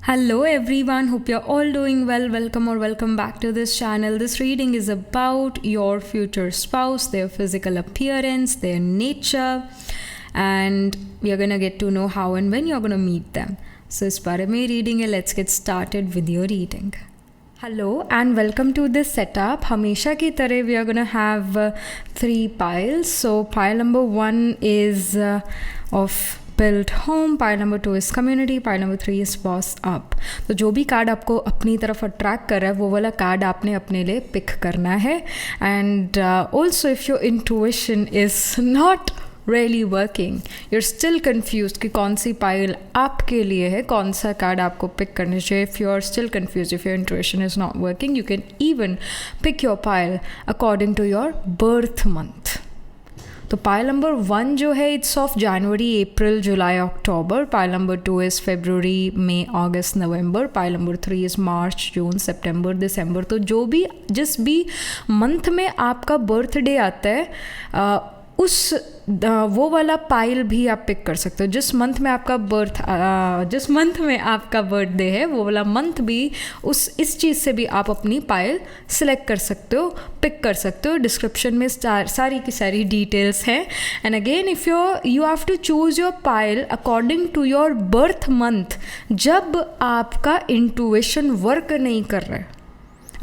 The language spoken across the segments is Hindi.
Hello everyone, hope you're all doing well. Welcome or welcome back to this channel. This reading is about your future spouse, their physical appearance, their nature, and we are gonna get to know how and when you're gonna meet them. So इस बारे में reading है. Let's get started with your reading. Hello and welcome to this setup. हमेशा की तरह we are gonna have three piles. So pile number 1 is of built home, pile number 2 is community, pile number 3 is boss up. तो जो भी कार्ड आपको अपनी तरफ अट्रैक्ट कर रहा है वो वाला कार्ड आपने अपने लिए पिक करना है. And also if your intuition is not really working, you're still confused कि कौन सी पाइल आपके लिए है, कौन सा कार्ड आपको पिक करना चाहिए. if you're still confused, if your intuition is not working, you can even pick your pile according to your birth month. तो पाइल नंबर 1 जो है it's of January, April, July, October. Pile number 2 is February, May, August, November. Pile number 3 is March, June, September, December. तो जो भी जिस भी मंथ में आपका बर्थडे आता है वो वाला पाइल भी आप पिक कर सकते हो. जिस मंथ में आपका बर्थडे है वो वाला मंथ भी इस चीज़ से भी आप अपनी पाइल सिलेक्ट कर सकते हो, पिक कर सकते हो. डिस्क्रिप्शन में सारी की सारी डिटेल्स हैं. And again if you have to choose your pile according to your birth month. जब आपका इंट्यूशन वर्क नहीं कर रहा है,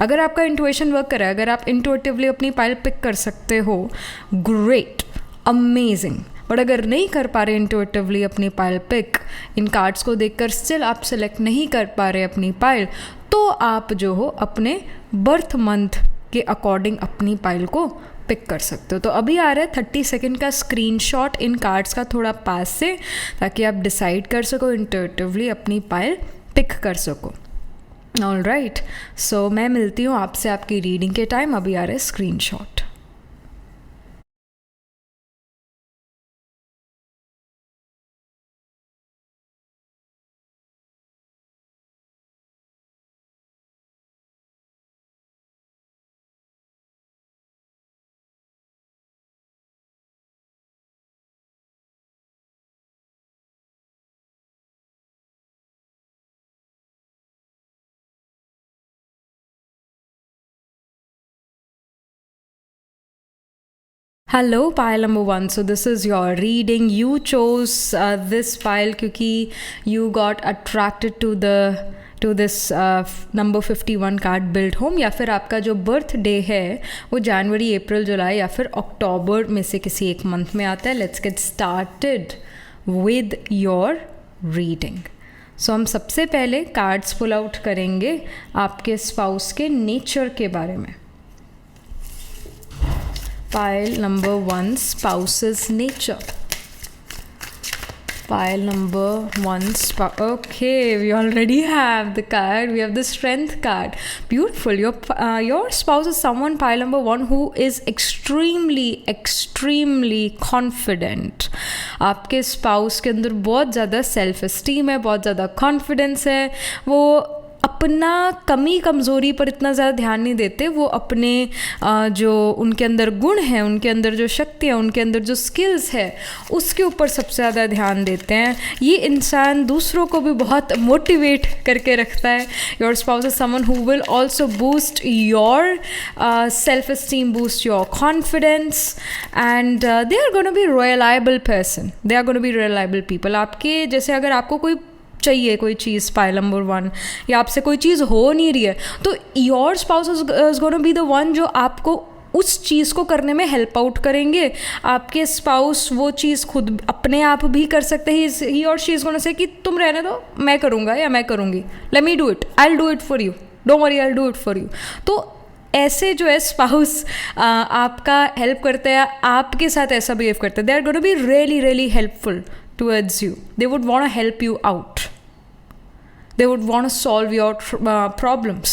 अगर आपका इंट्यूशन वर्क कर रहा है, अगर आप इंट्यूटिवली अपनी पाइल पिक कर सकते हो, ग्रेट, अमेजिंग. बट अगर नहीं कर पा रहे इंट्यूटिवली अपनी पाइल पिक, इन कार्ड्स को देखकर स्टिल आप सेलेक्ट नहीं कर पा रहे अपनी पाइल, तो आप जो हो अपने बर्थ मंथ के अकॉर्डिंग अपनी पाइल को पिक कर सकते हो. तो अभी आ रहा है 30 सेकेंड का स्क्रीनशॉट इन कार्ड्स का थोड़ा पास से, ताकि आप डिसाइड कर सको, इंट्यूटिवली अपनी पाइल पिक कर सको. ऑल राइट, सो मैं मिलती हूँ आपसे आपकी रीडिंग के टाइम. अभी आ रहा है screenshot. Hello pile number 1. So this is your reading. You chose this pile क्योंकि you got attracted to this number 51 card build home, या फिर आपका जो बर्थ डे है वो जनवरी, अप्रैल, जुलाई या फिर अक्टूबर में से किसी एक मंथ में आता है. Let's get started with your reading. So हम सबसे पहले कार्ड्स पुल आउट करेंगे आपके स्पाउस के नेचर के बारे में. Pile number 1, spouse's nature. Pile number 1, okay, we already have the card. We have the strength card. Beautiful. Your spouse is someone, pile number 1, who is extremely confident. आपके स्पाउस के अंदर बहुत ज़्यादा सेल्फ एस्टीम है, बहुत ज़्यादा कॉन्फिडेंस है. वो अपना कमी कमज़ोरी पर इतना ज़्यादा ध्यान नहीं देते. वो अपने जो उनके अंदर गुण हैं, उनके अंदर जो शक्ति है, उनके अंदर जो स्किल्स है, उसके ऊपर सबसे ज़्यादा ध्यान देते हैं. ये इंसान दूसरों को भी बहुत मोटिवेट करके रखता है. Your spouse is someone who will also boost your self esteem, boost your confidence, and they are gonna be reliable person. They are gonna be reliable people. आपके जैसे अगर आपको कोई चाहिए कोई चीज़, पाइल नंबर 1, या आपसे कोई चीज़ हो नहीं रही है, तो your spouse is gonna be the one जो आपको उस चीज़ को करने में हेल्प आउट करेंगे. आपके स्पाउस वो चीज़ खुद अपने आप भी कर सकते हैं. ही और शी इज़ गोना से कि तुम रहने दो, मैं करूँगा या मैं करूँगी, let me do it, I will do it for you, don't worry, I will do it for you. तो ऐसे जो है स्पाउस आपका हेल्प करते हैं, आपके साथ ऐसा बिहेव करते हैं. They are gonna be really helpful towards you. They would want to help you out. They would want to solve your problems.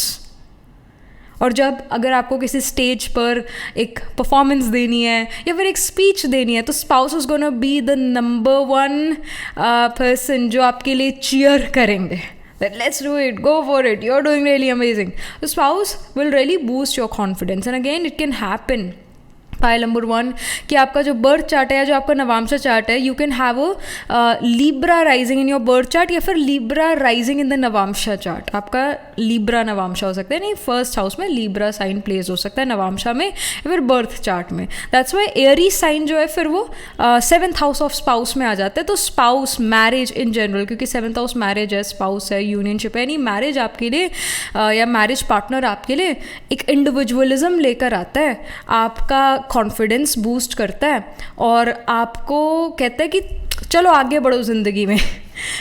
और जब अगर आपको किसी स्टेज पर एक परफॉर्मेंस देनी है या फिर एक स्पीच देनी है, तो spouse is gonna be the number 1 person जो आपके लिए चीयर करेंगे. That let's do it, go for it, you're doing really amazing. The spouse will really boost your confidence. And again, it can happen pile number 1 कि आपका जो बर्थ चार्ट है या जो आपका नवांशा चार्ट है, you can have a Libra rising in your birth chart या फिर लीब्रा राइजिंग इन द नवांशा चार्ट। आपका लीब्रा नवांशा हो सकता है, नहीं फर्स्ट हाउस में लीब्रा साइन प्लेस हो सकता है नवांशा में या फिर बर्थ चार्ट में। दैट्स वाई एरी साइन जो है फिर वो 7th हाउस ऑफ स्पाउस में आ जाता है। तो स्पाउस, मैरिज इन जनरल, क्योंकि 7th हाउस मैरिज है, स्पाउस है, यूनियनशिप है, यानी मैरिज आपके लिए या मैरिज पार्टनर आपके लिए एक इंडिविजुअलिज्म लेकर आता है, आपका कॉन्फिडेंस बूस्ट करता है और आपको कहता है कि चलो आगे बढ़ो ज़िंदगी में।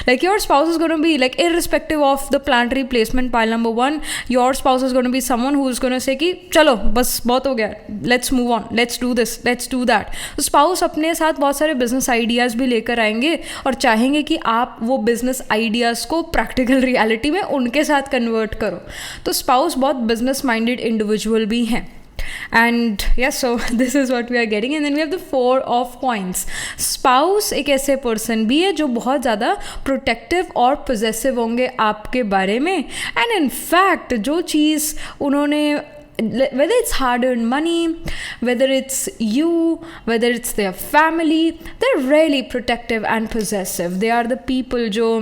Like your spouse is going to be like irrespective of the planetary placement, pile number 1, your spouse is going to be someone who is going to say कि चलो बस बहुत हो गया, let's move on, let's do this, let's do that। तो spouse अपने साथ बहुत सारे बिजनेस आइडियाज़ भी लेकर आएंगे और चाहेंगे कि आप वो बिजनेस आइडियाज़ को प्रैक्टिकल रियलिटी में उनके साथ कन्वर्ट करो। तो spouse बहुत बिजनेस माइंडेड इंडिविजुअल भी हैं। And yes, so this is what we are getting, and then we have the 4 of coins। spouse एक ऐसे पर्सन भी है जो बहुत ज़्यादा प्रोटेक्टिव और पोजेसिव होंगे आपके बारे में, एंड इन फैक्ट जो चीज़ उन्होंने, whether it's hard-earned money, whether it's you, whether it's their family, they're really protective and possessive। they are the people जो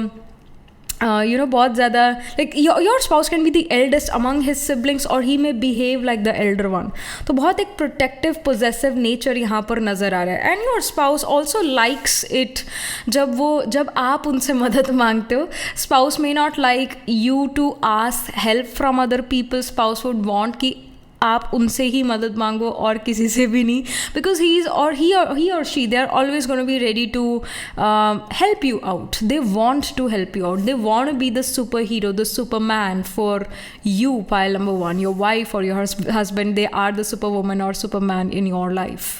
बहुत ज़्यादा like your spouse can be the eldest among his siblings or he may behave like the elder one। तो बहुत एक protective possessive nature यहाँ पर नज़र आ रहा है। and your spouse also likes it जब आप उनसे मदद मांगते हो। spouse may not like you to ask help from other people। spouse would want कि आप उनसे ही मदद मांगो और किसी से भी नहीं, because he or she, they are always going to be ready to help you out। they want to help you out, they want to be the superhero, the superman for you, pile number 1। your wife or your husband, they are the superwoman or superman in your life।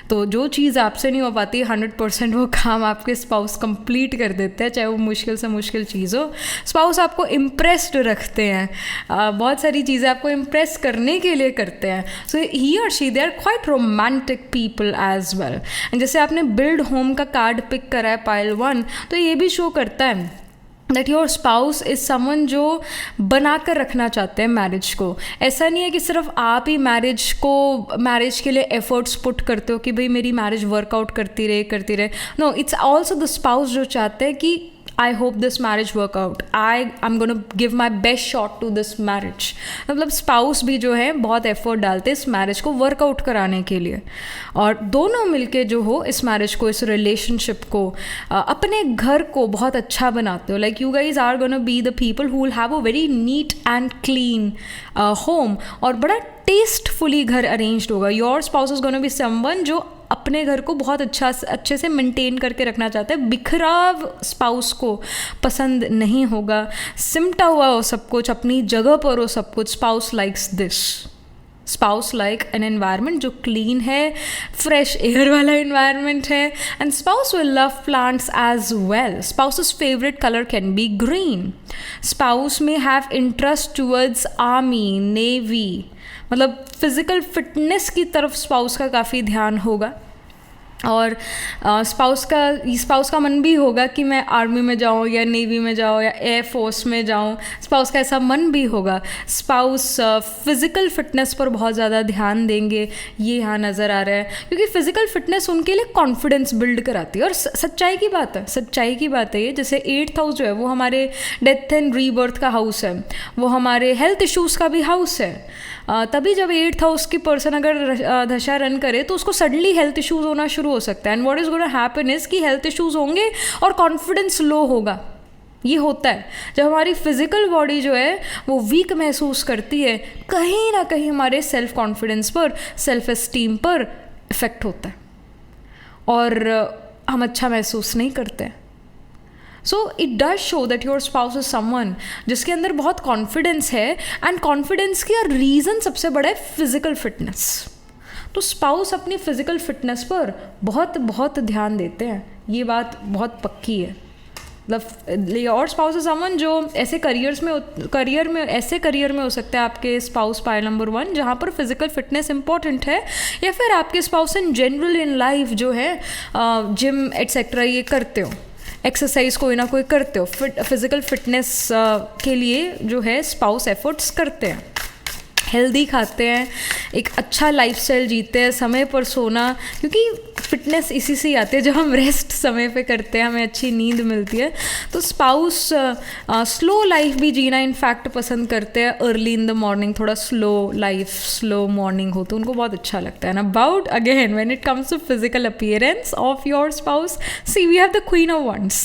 तो जो चीज़ आपसे नहीं हो पाती 100% वो काम आपके स्पाउस कंप्लीट कर देते हैं, चाहे वो मुश्किल से मुश्किल चीज़ हो। स्पाउस आपको इम्प्रेस्ड रखते हैं, बहुत सारी चीज़ें आपको इम्प्रेस करने के लिए करते हैं। सो ही और she, they are quite romantic people as well. And जैसे आपने बिल्ड होम का कार्ड पिक करा है पाइल 1, तो ये भी शो करता है that your spouse is someone जो बना कर रखना चाहते हैं मैरिज को। ऐसा नहीं है कि सिर्फ आप ही मैरिज के लिए एफर्ट्स पुट करते हो कि भाई मेरी मैरिज वर्कआउट करती रहे। No, it's also the spouse जो चाहते हैं कि I hope this marriage work out, I'm going to give my best shot to this marriage। मतलब स्पाउस भी जो है बहुत एफर्ट डालते हैं इस मैरिज को वर्कआउट कराने के लिए, और दोनों मिलके जो हो इस मैरिज को, इस रिलेशनशिप को, अपने घर को बहुत अच्छा बनाते हो। Like you guys are gonna be the people who will have a very neat and clean home, और बड़ा टेस्टफुली घर अरेंज्ड होगा। Your spouse is gonna be someone जो अपने घर को बहुत अच्छे से मेंटेन करके रखना चाहता है। बिखराव स्पाउस को पसंद नहीं होगा, सिमटा हुआ हो सब कुछ, अपनी जगह पर हो सब कुछ। Spouse likes this. Spouse like an environment जो क्लीन है, फ्रेश एयर वाला एनवायरनमेंट है, and spouse will love plants as well. Spouse's favourite colour can be green. Spouse may have interest towards army, navy, मतलब फिज़िकल फिटनेस की तरफ स्पाउस का काफ़ी ध्यान होगा, और स्पाउस का मन भी होगा कि मैं आर्मी में जाऊँ या नेवी में जाऊँ या एयर फोर्स में जाऊँ। स्पाउस का ऐसा मन भी होगा। स्पाउस फिज़िकल फिटनेस पर बहुत ज़्यादा ध्यान देंगे, ये यहाँ नज़र आ रहा है, क्योंकि फ़िज़िकल फिटनेस उनके लिए कॉन्फिडेंस बिल्ड कराती है। और सच्चाई की बात है ये। जैसे 8th हाउस जो है वो हमारे डेथ एंड रीबर्थ का हाउस है, वो हमारे हेल्थ इश्यूज़ का भी हाउस है। तभी जब 8th हाउस की पर्सन अगर दशा रन करे तो उसको सडनली हेल्थ इश्यूज़ होना शुरू हो सकता है। And what is gonna happen is कि हेल्थ इश्यूज़ होंगे और कॉन्फिडेंस लो होगा। ये होता है जब हमारी फिज़िकल बॉडी जो है वो वीक महसूस करती है, कहीं ना कहीं हमारे सेल्फ कॉन्फिडेंस पर, सेल्फ एस्टीम पर इफ़ेक्ट होता है और हम अच्छा महसूस नहीं करते। So it does show that your spouse is someone जिसके अंदर बहुत कॉन्फिडेंस है, एंड कॉन्फिडेंस की रीज़न सबसे बड़ा है फिज़िकल फिटनेस। तो स्पाउस अपनी फ़िज़िकल फिटनेस पर बहुत बहुत ध्यान देते हैं, ये बात बहुत पक्की है। मतलब और स्पाउस इज समवन जो ऐसे करियर में हो सकता है आपके स्पाउस पाइल नंबर 1 जहाँ पर फिज़िकल फिटनेस इंपॉर्टेंट है, या फिर आपके spouse in general in life जो है जिम एट्सेट्रा ये करते हो, एक्सरसाइज कोई ना कोई करते हो, फिज़िकल फिटनेस के लिए जो है स्पाउस एफर्ट्स करते हैं। हेल्दी खाते हैं, एक अच्छा लाइफस्टाइल जीते हैं, समय पर सोना, क्योंकि फिटनेस इसी से ही आती है जब हम रेस्ट समय पे करते हैं, हमें अच्छी नींद मिलती है। तो स्पाउस स्लो लाइफ भी जीना इनफैक्ट पसंद करते हैं, अर्ली इन द मॉर्निंग, थोड़ा स्लो लाइफ, स्लो मॉर्निंग हो तो उनको बहुत अच्छा लगता है ना। About again when it comes to physical appearance of your spouse, see we have the queen of wands.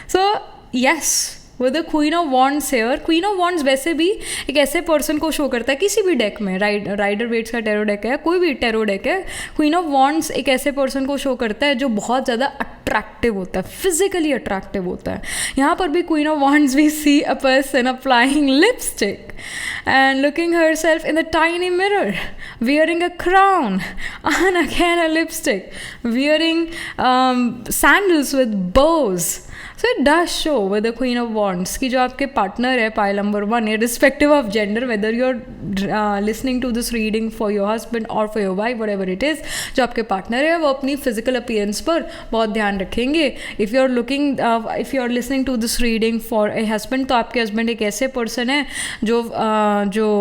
So yes, with the queen of wands here, queen of wands वैसे भी एक ऐसे पर्सन को शो करता है किसी भी डेक में, राइडर वेट्स का टेरो डेक है, कोई भी टेरो डेक है, क्वीन ऑफ वॉन्ड्स एक ऐसे पर्सन को शो करता है जो बहुत ज़्यादा अट्रैक्टिव होता है, फिजिकली अट्रैक्टिव होता है। यहाँ पर भी queen of wands we see a person applying lipstick and looking herself in the tiny mirror, wearing a crown and again a lipstick, wearing sandals with bows. So it does show with the Queen of Wands कि जो आपके पार्टनर है, pile number 1, irrespective of gender, whether you're listening to this reading for your husband or for your wife, whatever it is, जो आपके पार्टनर है वो अपनी फिजिकल अपीयरेंस पर बहुत ध्यान रखेंगे। If you are listening to this reading for a husband, तो आपके हस्बैंड एक ऐसे पर्सन है जो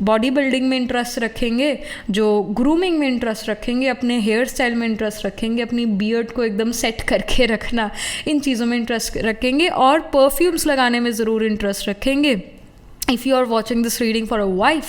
बॉडी बिल्डिंग में इंटरेस्ट रखेंगे, जो ग्रूमिंग में इंटरेस्ट रखेंगे, अपने हेयर स्टाइल में इंटरेस्ट रखेंगे, अपनी बियर्ड को एकदम सेट करके रखना, इन चीज़ों में इंटरेस्ट रखेंगे, और परफ्यूम्स लगाने में ज़रूर इंटरेस्ट रखेंगे। If you are watching this reading for a wife,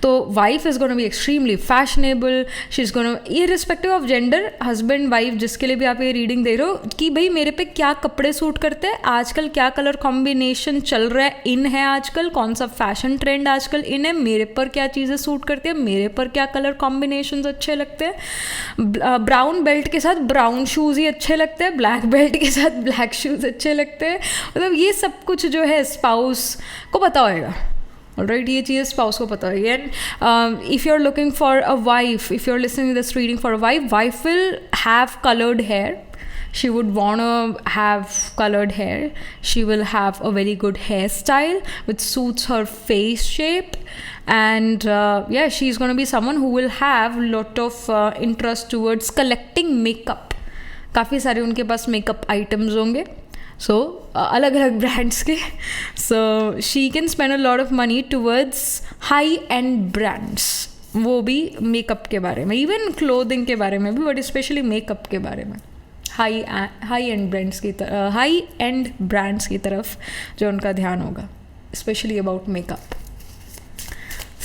तो wife is going to be extremely fashionable, she's going to, irrespective of gender, husband wife जिसके लिए भी आप ये रीडिंग दे रहे हो, कि भाई मेरे पे क्या कपड़े सूट करते हैं आजकल, क्या कलर कॉम्बिनेशन चल रहा है, इन है आजकल, कौन सा फैशन ट्रेंड आजकल इन है, मेरे पर क्या चीज़ें सूट करती है, मेरे पर क्या कलर कॉम्बिनेशन अच्छे लगते हैं। ब्राउन बेल्ट के साथ ब्राउन शूज़ ही अच्छे लगते हैं, ब्लैक बेल्ट के साथ ब्लैक शूज़ अच्छे लगते हैं, मतलब ये सब कुछ जो है स्पाउस को पता होएगा। ऑलराइट, ये चीज़ स्पाउस को पता है। And if you are looking for a wife, if you are listening this reading for a wife will have coloured hair, she would want to have colored hair, she will have a very good hairstyle which suits her face shape, and yeah, she's going to be someone who will have lot of interest towards collecting makeup, काफ़ी सारे उनके पास मेकअप आइटम्स होंगे, सो अलग अलग ब्रांड्स के, so she can spend a lot of money towards high and brands, वो भी मेकअप के बारे में, इवन क्लोथिंग के बारे में भी, बट स्पेशली मेकअप के बारे में, हाई एंड ब्रांड्स की तरफ जो उनका ध्यान होगा, specially about makeup.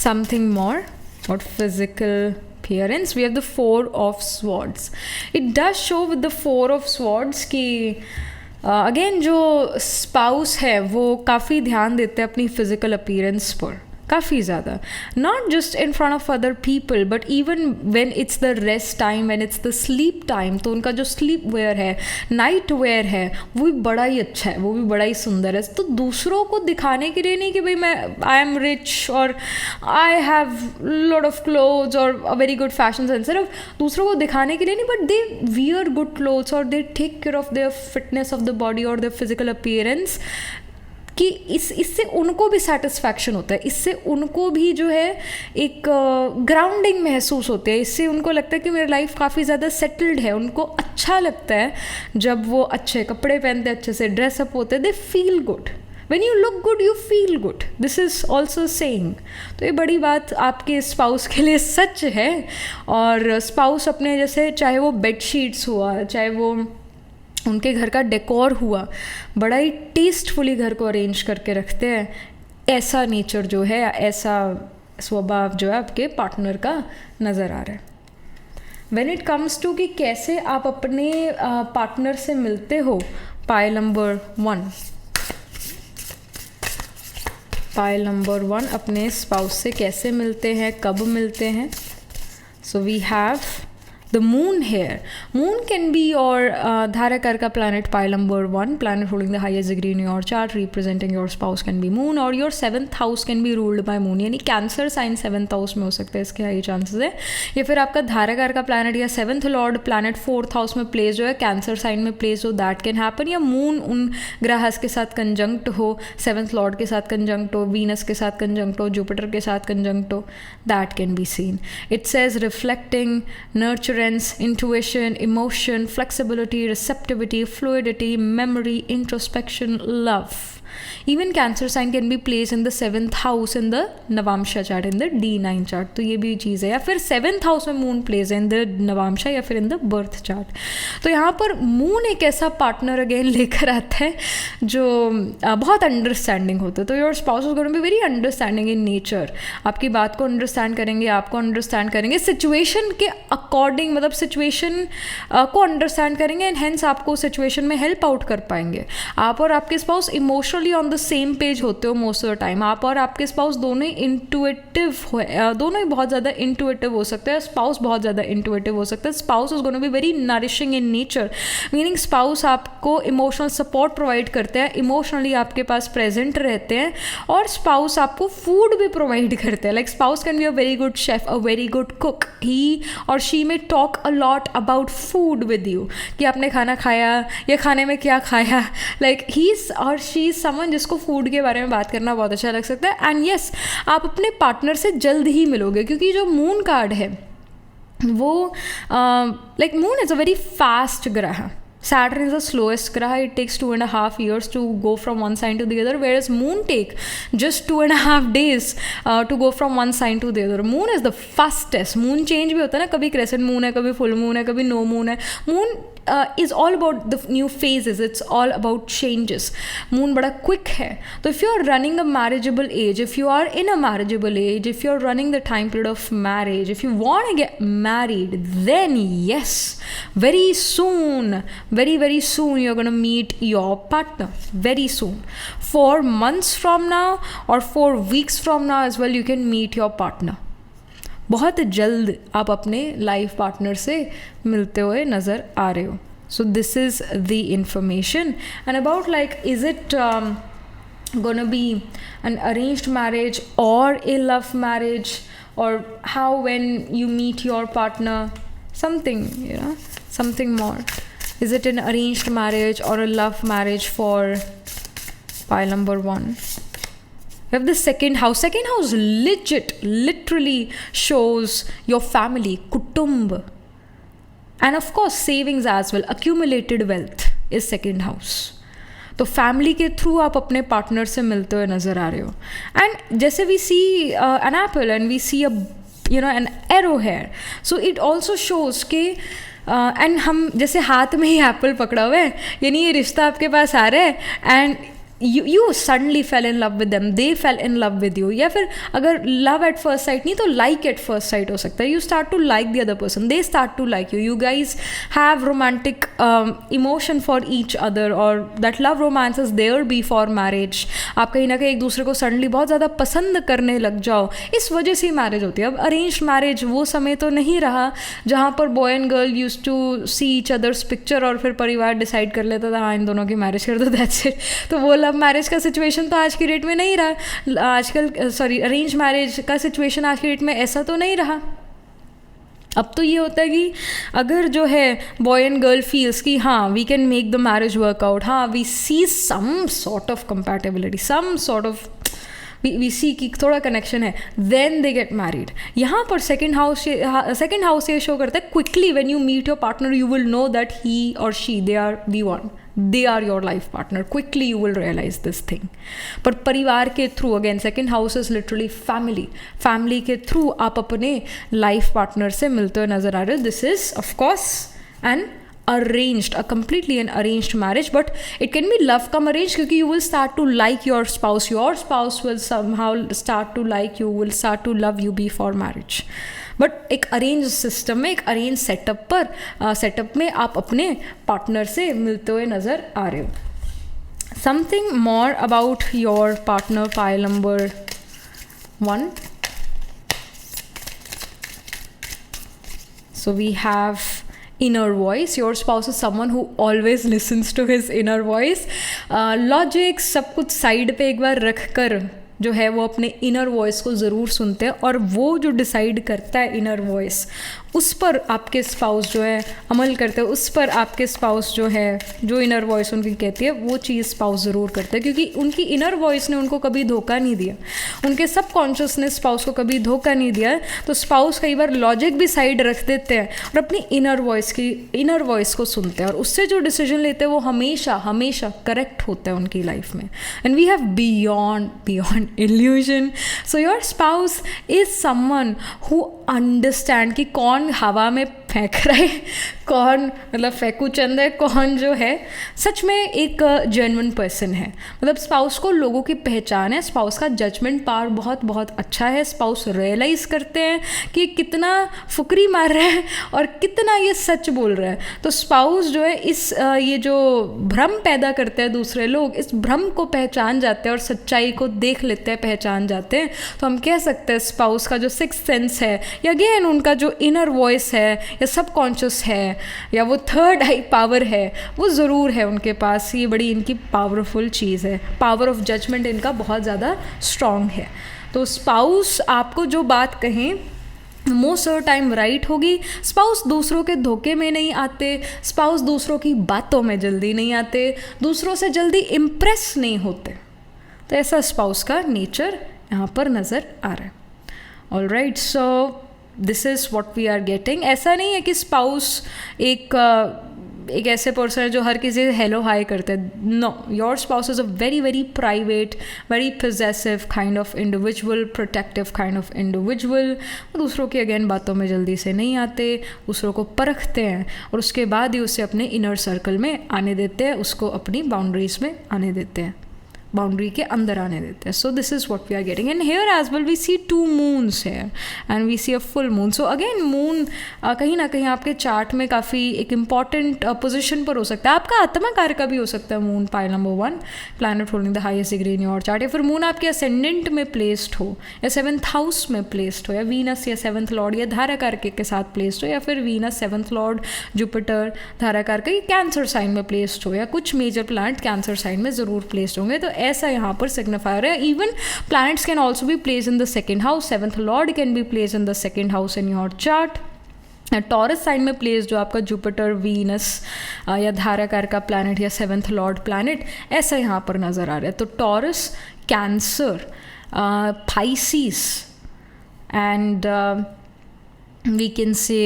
Something more about physical appearance, we have the 4 of swords. It does show with the 4 of swords कि अगेन जो स्पाउस है वो काफ़ी ध्यान देते हैं अपनी फिजिकल अपीयरेंस पर, काफ़ी ज़्यादा, not just in front of other people but even when it's the rest time, when it's the sleep time, तो उनका जो स्लीप वेयर है, नाइट वेयर है, वो भी बड़ा ही अच्छा है, वो भी बड़ा ही सुंदर है। तो दूसरों को दिखाने के लिए नहीं कि भाई मैं आई एम रिच और I have lot of clothes और a very good fashion sense, सिर्फ दूसरों को दिखाने के लिए नहीं, but they wear good clothes और they take care of their fitness of the body और देयर फिजिकल अपीयरेंस, कि इससे उनको भी सेटिस्फैक्शन होता है, इससे उनको भी जो है एक ग्राउंडिंग महसूस होती है, इससे उनको लगता है कि मेरी लाइफ काफ़ी ज़्यादा सेटल्ड है, उनको अच्छा लगता है जब वो अच्छे कपड़े पहनते, अच्छे से ड्रेसअप होते, they feel good, when you look good you feel good, this is also saying. तो ये बड़ी बात आपके स्पाउस के लिए सच है, और स्पाउस अपने जैसे चाहे वो बेड शीट्स हुआ, चाहे वो उनके घर का डेकोर हुआ, बड़ा ही टेस्टफुली घर को अरेंज करके रखते हैं, ऐसा नेचर जो है, ऐसा स्वभाव जो है आपके पार्टनर का नज़र आ रहा है। व्हेन इट कम्स टू कि कैसे आप अपने पार्टनर से मिलते हो, पाइल नंबर 1 अपने स्पाउस से कैसे मिलते हैं, कब मिलते हैं। So we have the moon here. Moon can be your Dharakarka planet, pile number 1, planet holding the highest degree in your chart, representing your spouse can be moon, or your 7th house can be ruled by moon, यानी कैंसर साइन 7th हाउस में हो सकता है, इसके हाई चांसेस है। या फिर आपका धाराकार प्लानट या 7th Lord planet 4th house में प्लेस जो है, कैंसर साइन में प्लेस हो, दैट कैन हैपन। या मून उन ग्रहस के साथ कंजंक्ट हो, 7th लॉर्ड के साथ कंजंक्ट हो, वीनस के साथ कंजंक्ट हो, जुपिटर के साथ कंजंक्ट हो, that can be seen. It says reflecting, nurture, intuition, emotion, flexibility, receptivity, fluidity, memory, introspection, love. Even Cancer sign can be placed in the 7th house in the Navamsha chart, in the D9 chart. तो ये भी चीज़ है. या फिर 7th house में moon place in the Navamsa या फिर इन द बर्थ चार्ट. तो यहाँ पर मून एक ऐसा पार्टनर अगेन लेकर आता है जो बहुत अंडरस्टैंडिंग होता है. तो your spouse is going to be very understanding in nature. आपकी बात को अंडरस्टैंड करेंगे, आपको अंडरस्टैंड करेंगे, सिचुएशन के अकॉर्डिंग, मतलब सिचुएशन को अंडरस्टैंड करेंगे एंड हेंस आपको सिचुएशन में हेल्प आउट कर पाएंगे. आप और आपके spouse emotionally on the same page होते हो मोस्ट ऑफ द टाइम. आप और आपके स्पाउस दोनों ही इंटुइटिव, दोनों ही बहुत ज़्यादा इंटुइटिव हो सकते हैं. स्पाउस बहुत ज़्यादा इंटुइटिव हो सकता है. Spouse is going to be very nourishing in nature, meaning spouse आपको इमोशनल सपोर्ट प्रोवाइड करते हैं, इमोशनली आपके पास प्रेजेंट रहते हैं, और स्पाउस आपको फूड भी प्रोवाइड करते हैं. Like spouse can be a very good chef, a very good cook. He और she may talk a lot about food with you, कि आपने खाना खाया या खाने में क्या खाया. लाइक ही और शी इज समवन जिसको फूड के बारे में बात करना बहुत अच्छा लग सकता है. एंड येस, आप अपने पार्टनर से जल्द ही मिलोगे, क्योंकि जो मून कार्ड है वो like moon is a very fast ग्रह. Saturn is the slowest graha. It takes 2.5 years to go from one sign to the other, whereas moon take just 2.5 days to go from one sign to the other. Moon is the fastest. Moon change भी होता है ना, कभी crescent moon है, कभी full moon है, कभी no moon है. Moon is all about the new phases. It's all about changes. Moon बड़ा quick है. तो if you are running a marriageable age, if you are in a marriageable age, if you are running the time period of marriage, if you want to get married, then yes, very soon, very soon you're going to meet your partner. Very soon, 4 months from now or 4 weeks from now as well, you can meet your partner. बहुत जल्द आप अपने लाइफ पार्टनर से मिलते हुए नज़र आ रहे हो. So this is the information. And about like, is it gonna be an arranged marriage or a love marriage, or how when you meet your partner, something, you know, something more. Is it an arranged marriage or a love marriage for pile number 1? We have the second house. Second house literally shows your family, kutumb. And of course, savings as well. Accumulated wealth is second house. तो फैमिली के थ्रू आप अपने पार्टनर से मिलते हुए नज़र आ रहे हो. एंड जैसे we see an apple and we see an arrow here, so it also shows के एंड हम जैसे हाथ में ही एप्पल पकड़ा हुआ है, यानी ये रिश्ता आपके पास आ रहा है and you suddenly fell in love with them, they fell in love with you. या फिर अगर love at first sight नहीं तो like at first sight हो सकता है. You start to like the other person, they start to like you, you guys have romantic emotion for each other, or that love romance is there before marriage. आप कहीं ना कहीं एक दूसरे को सडनली बहुत ज़्यादा पसंद करने लग जाओ, इस वजह से ही मैरिज होती है. अब अरेंज मैरिज वो समय तो नहीं रहा जहाँ पर boy and girl use to see each others picture और फिर परिवार डिसाइड कर लेता था हाँ इन दोनों की मैरिज कर दो, दैट्स इट. तो वो मैरिज का सिचुएशन तो आज की डेट में नहीं रहा. आजकल अरेंज मैरिज का सिचुएशन आज की डेट में ऐसा तो नहीं रहा. अब तो ये होता है कि अगर जो है बॉय एंड गर्ल फील्स कि हाँ we can make the marriage workout, हाँ we see some sort of compatibility, some sort of we see कि थोड़ा कनेक्शन है, देन दे गेट मैरिड. यहाँ पर सेकेंड हाउस ये शो करता है quickly when you meet your partner you will know that he और she they are the one, they are your life partner. Quickly you will realize this thing. पर परिवार के through, again second house is literally family के थ्रू आप अपने लाइफ पार्टनर से मिलते हुए नजर आ रहे हो. This is of course an arranged, a completely an arranged marriage, but it can be love come arranged क्योंकि you will start to like your spouse will somehow start to like you, will start to love you before marriage. But एक अरेंज सिस्टम में, एक अरेंज सेटअप में आप अपने पार्टनर से मिलते हुए नज़र आ रहे हो. Something more about your partner, pile number 1. So we have inner voice. Your spouse is someone who always listens to his inner voice. Logic सब कुछ साइड पे एक बार रख कर जो है वो अपने इनर वॉइस को ज़रूर सुनते हैं, और वो जो डिसाइड करता है इनर वॉइस उस पर आपके स्पाउस जो है अमल करते हैं, उस पर आपके स्पाउस जो है, जो इनर वॉइस उनकी कहती है वो चीज़ स्पाउस ज़रूर करते हैं, क्योंकि उनकी इनर वॉइस ने उनको कभी धोखा नहीं दिया, उनके सब कॉन्शियस ने स्पाउस को कभी धोखा नहीं दिया। तो स्पाउस कई बार लॉजिक भी साइड रख देते हैं और अपनी इनर वॉइस को सुनते हैं, और उससे जो डिसीजन लेते हैं वो हमेशा हमेशा करेक्ट होता है उनकी लाइफ में। And we have beyond illusion. So your spouse is someone who understand कि कौन हवा में फेंक रहा है, कौन मतलब फेंकू चंद है, कौन जो है सच में एक जेन्युइन पर्सन है। मतलब स्पाउस को लोगों की पहचान है, स्पाउस का जजमेंट पावर बहुत बहुत अच्छा है। स्पाउस रियलाइज़ करते हैं कि कितना फुकरी मार रहा है और कितना ये सच बोल रहा है। तो स्पाउस जो है इस ये जो भ्रम पैदा करते हैं दूसरे लोग, इस भ्रम को पहचान जाते हैं और सच्चाई को देख लेते हैं, पहचान जाते हैं। तो हम कह सकते हैं स्पाउस का जो सिक्स्थ सेंस है, या अगेन उनका जो इनर वॉइस है, या सबकॉन्शियस है, या वो थर्ड आई पावर है, वो ज़रूर है उनके पास। ये बड़ी इनकी पावरफुल चीज़ है, पावर ऑफ जजमेंट इनका बहुत ज़्यादा स्ट्रॉन्ग है। तो स्पाउस आपको जो बात कहें मोस्ट ऑफ टाइम राइट होगी। स्पाउस दूसरों के धोखे में नहीं आते, स्पाउस दूसरों की बातों में जल्दी नहीं आते, दूसरों से जल्दी इम्प्रेस नहीं होते। तो ऐसा स्पाउस का नेचर यहाँ पर नज़र आ रहा है। Alright, so this is what we are getting. ऐसा नहीं है कि स्पाउस एक ऐसे पर्सन है जो हर किसी से हेलो हाई करते हैं। No, your spouse is a very very private, very possessive kind of individual, protective kind of individual. दूसरों की अगेन बातों में जल्दी से नहीं आते, दूसरों को परखते हैं और उसके बाद ही उसे अपने इनर सर्कल में आने देते हैं, उसको अपनी बाउंड्रीज में आने देते हैं, बाउंड्री के अंदर आने देते हैं। So this is what we are getting. And here as well we see 2 moons here and we see a full moon. So again moon कहीं ना कहीं आपके चार्ट में काफ़ी एक इम्पॉर्टेंट पोजिशन पर हो सकता है। आपका आत्मा कार्य का भी हो सकता है moon, pile number 1, planet holding the highest degree in your chart. या फिर मून आपके असेंडेंट में प्लेस्ड हो, या 7th हाउस में प्लेस्ड हो, या वीनस या 7th लॉर्ड या धारा कारक के साथ प्लेस्ड हो, या फिर वीनस 7th लॉर्ड जुपिटर धारा कारक या कैंसर साइन में प्लेस्ड हो, या कुछ मेजर प्लैनेट कैंसर साइन में ज़रूर प्लेस्ड होंगे। तो ऐसा यहाँ पर सिग्निफायर है। Even planets can also be place in the 2nd house, 7th lord can be place in the 2nd house in your chart. Taurus sign में प्लेस जो आपका जुपिटर, वीनस या धाराकार का प्लैनेट या 7th लॉर्ड प्लैनेट, ऐसा यहाँ पर नज़र आ रहा है। तो Taurus, Cancer, Pisces and we can say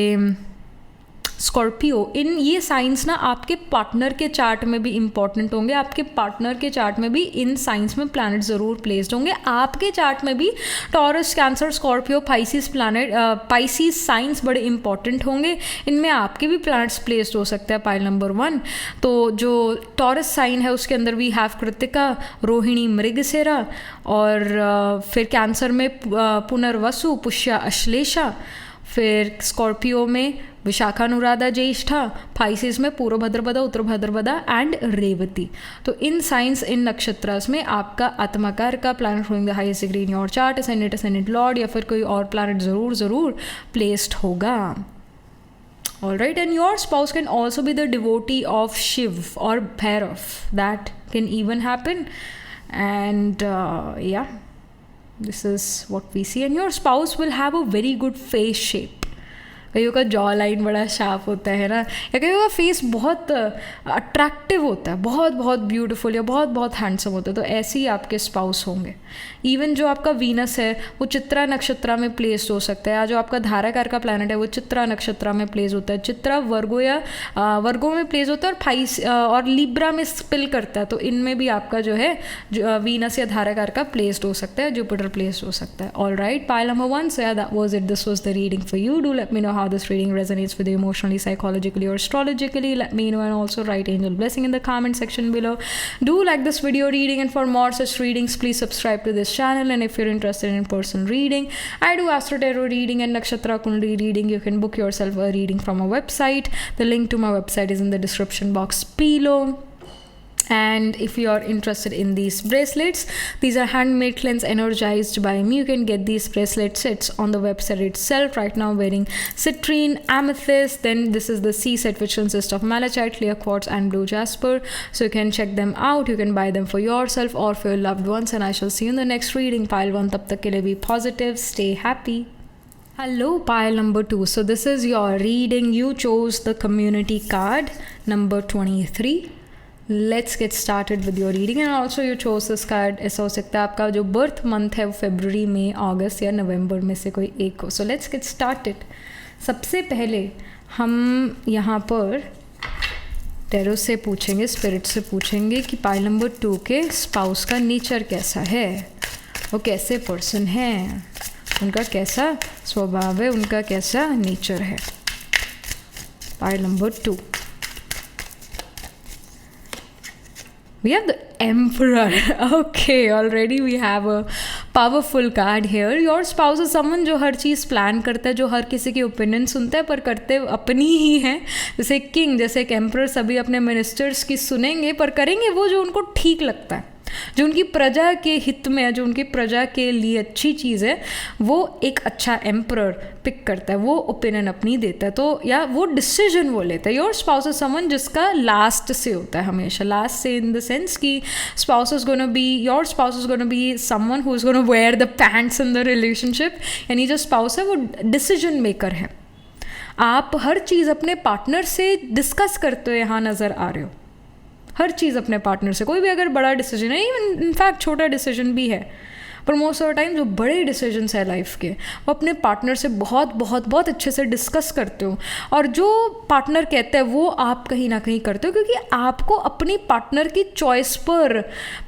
Scorpio, in ये साइंस ना आपके पार्टनर के चार्ट में भी इंपॉर्टेंट होंगे। आपके पार्टनर के चार्ट में भी इन साइंस में प्लैनेट ज़रूर प्लेस्ड होंगे। आपके चार्ट में भी taurus, cancer, Scorpio, Pisces planet, Pisces science बड़े इंपॉर्टेंट होंगे। इनमें आपके भी प्लैनेट्स प्लेस्ड हो सकते हैं पाइल नंबर 1। तो जो टॉरस साइन है उसके अंदर वी हैव कृतिका, रोहिणी, मृगशिरा, और फिर कैंसर में पुनर्वसु, पुष्या, अश्लेषा, फिर स्कॉर्पियो में विशाखा, अनुराधा, ज्येष्ठा, पाइसिस में पूर्व भद्रपदा, उत्तर भद्रपदा एंड रेवती। तो इन साइंस, इन नक्षत्रास में आपका आत्माकार का planet hoeing the highest degree in your chart, ascendant Lord या फिर कोई और प्लैनेट ज़रूर प्लेस्ड होगा। Alright, and your spouse can also be the devotee of Shiv or Bhairav. That can even happen. And yeah, this is what we see. And your spouse will have a very good face shape. कईयों का जॉ लाइन बड़ा शार्प होता है ना, या कईयों का फेस बहुत अट्रैक्टिव होता है, बहुत बहुत ब्यूटीफुल या बहुत बहुत हैंडसम होता है। तो ऐसे ही आपके स्पाउस होंगे। इवन जो आपका वीनस है वो चित्रा नक्षत्र में प्लेस्ड हो सकता है, या जो आपका धाराकार का प्लैनेट है वो चित्रा नक्षत्र में प्लेस होता है। चित्रा वर्गो या वर्गो में प्लेस होता है, और फाइस और लिब्रा में स्पिल करता है। तो इनमें भी आपका जो है वीनस या धाराकार का प्लेस्ड हो सकता है, जुपिटर प्लेस्ड हो सकता है। All right, pile number 1, so yeah, that was it. This was the reading for you. Do let me know how this reading resonates with you emotionally, psychologically or astrologically. Let me know, and also write angel blessing in the comment section below. Do like this video reading, and for more such readings please subscribe to this channel. And if you're interested in personal reading, I do astro tarot reading and nakshatra kundali reading. You can book yourself a reading from a website. The link to my website is in the description box below. And if you are interested in these bracelets, these are handmade, cleansed, energized by me. You can get these bracelet sets on the website itself. Right now I'm wearing citrine, amethyst, then this is the C set which consists of malachite, clear quartz and blue jasper. So you can check them out. You can buy them for yourself or for your loved ones, and I shall see you in the next reading. Pile 1, tab tak ke liye be positive, stay happy. Hello, pile number 2. So this is your reading. You chose the community card number 23. Let's get started with your reading. And also you chose this card. ऐसा हो सकता है आपका जो बर्थ मंथ है वो फरवरी में, अगस्त या नवंबर में से कोई एक हो. So let's get started. सबसे पहले हम यहाँ पर टैरो से पूछेंगे, स्पिरिट से पूछेंगे कि पाइल नंबर 2 के स्पाउस का नेचर कैसा है, वो कैसे पर्सन है, उनका कैसा स्वभाव है, उनका कैसा नेचर है. Pile number 2 we have the Emperor. Okay, already we have a powerful card here. Your spouse is someone जो हर चीज़ प्लान करता है, जो हर किसी की ओपिनियन सुनता है, पर करते अपनी ही है. जैसे किंग, जैसे एक एम्परर सभी अपने मिनिस्टर्स की सुनेंगे, पर करेंगे वो जो उनको ठीक लगता है, जो उनकी प्रजा के हित में है, जो उनकी प्रजा के लिए अच्छी चीज़ है, वो एक अच्छा एम्परर पिक करता है, वो ओपिनियन अपनी देता है, तो या वो डिसीजन वो लेता है. योर स्पाउस इज समवन जिसका लास्ट से होता है हमेशा. लास्ट से इन द सेंस कि spouse is gonna be, your spouse is gonna be someone who is gonna wear the pants in the relationship. यानी जो स्पाउस है वो डिसीजन मेकर है. आप हर चीज़ अपने पार्टनर से डिस्कस करते हो यहाँ नज़र आ रहे हो. हर चीज़ अपने पार्टनर से, कोई भी अगर बड़ा डिसीजन है, इवन इनफैक्ट छोटा डिसीजन भी है, पर मोस्ट ऑफ द टाइम जो बड़े डिसीजंस है लाइफ के, वो अपने पार्टनर से बहुत बहुत बहुत अच्छे से डिस्कस करते हो. और जो पार्टनर कहते हैं वो आप कहीं ना कहीं करते हो, क्योंकि आपको अपनी पार्टनर की चॉइस पर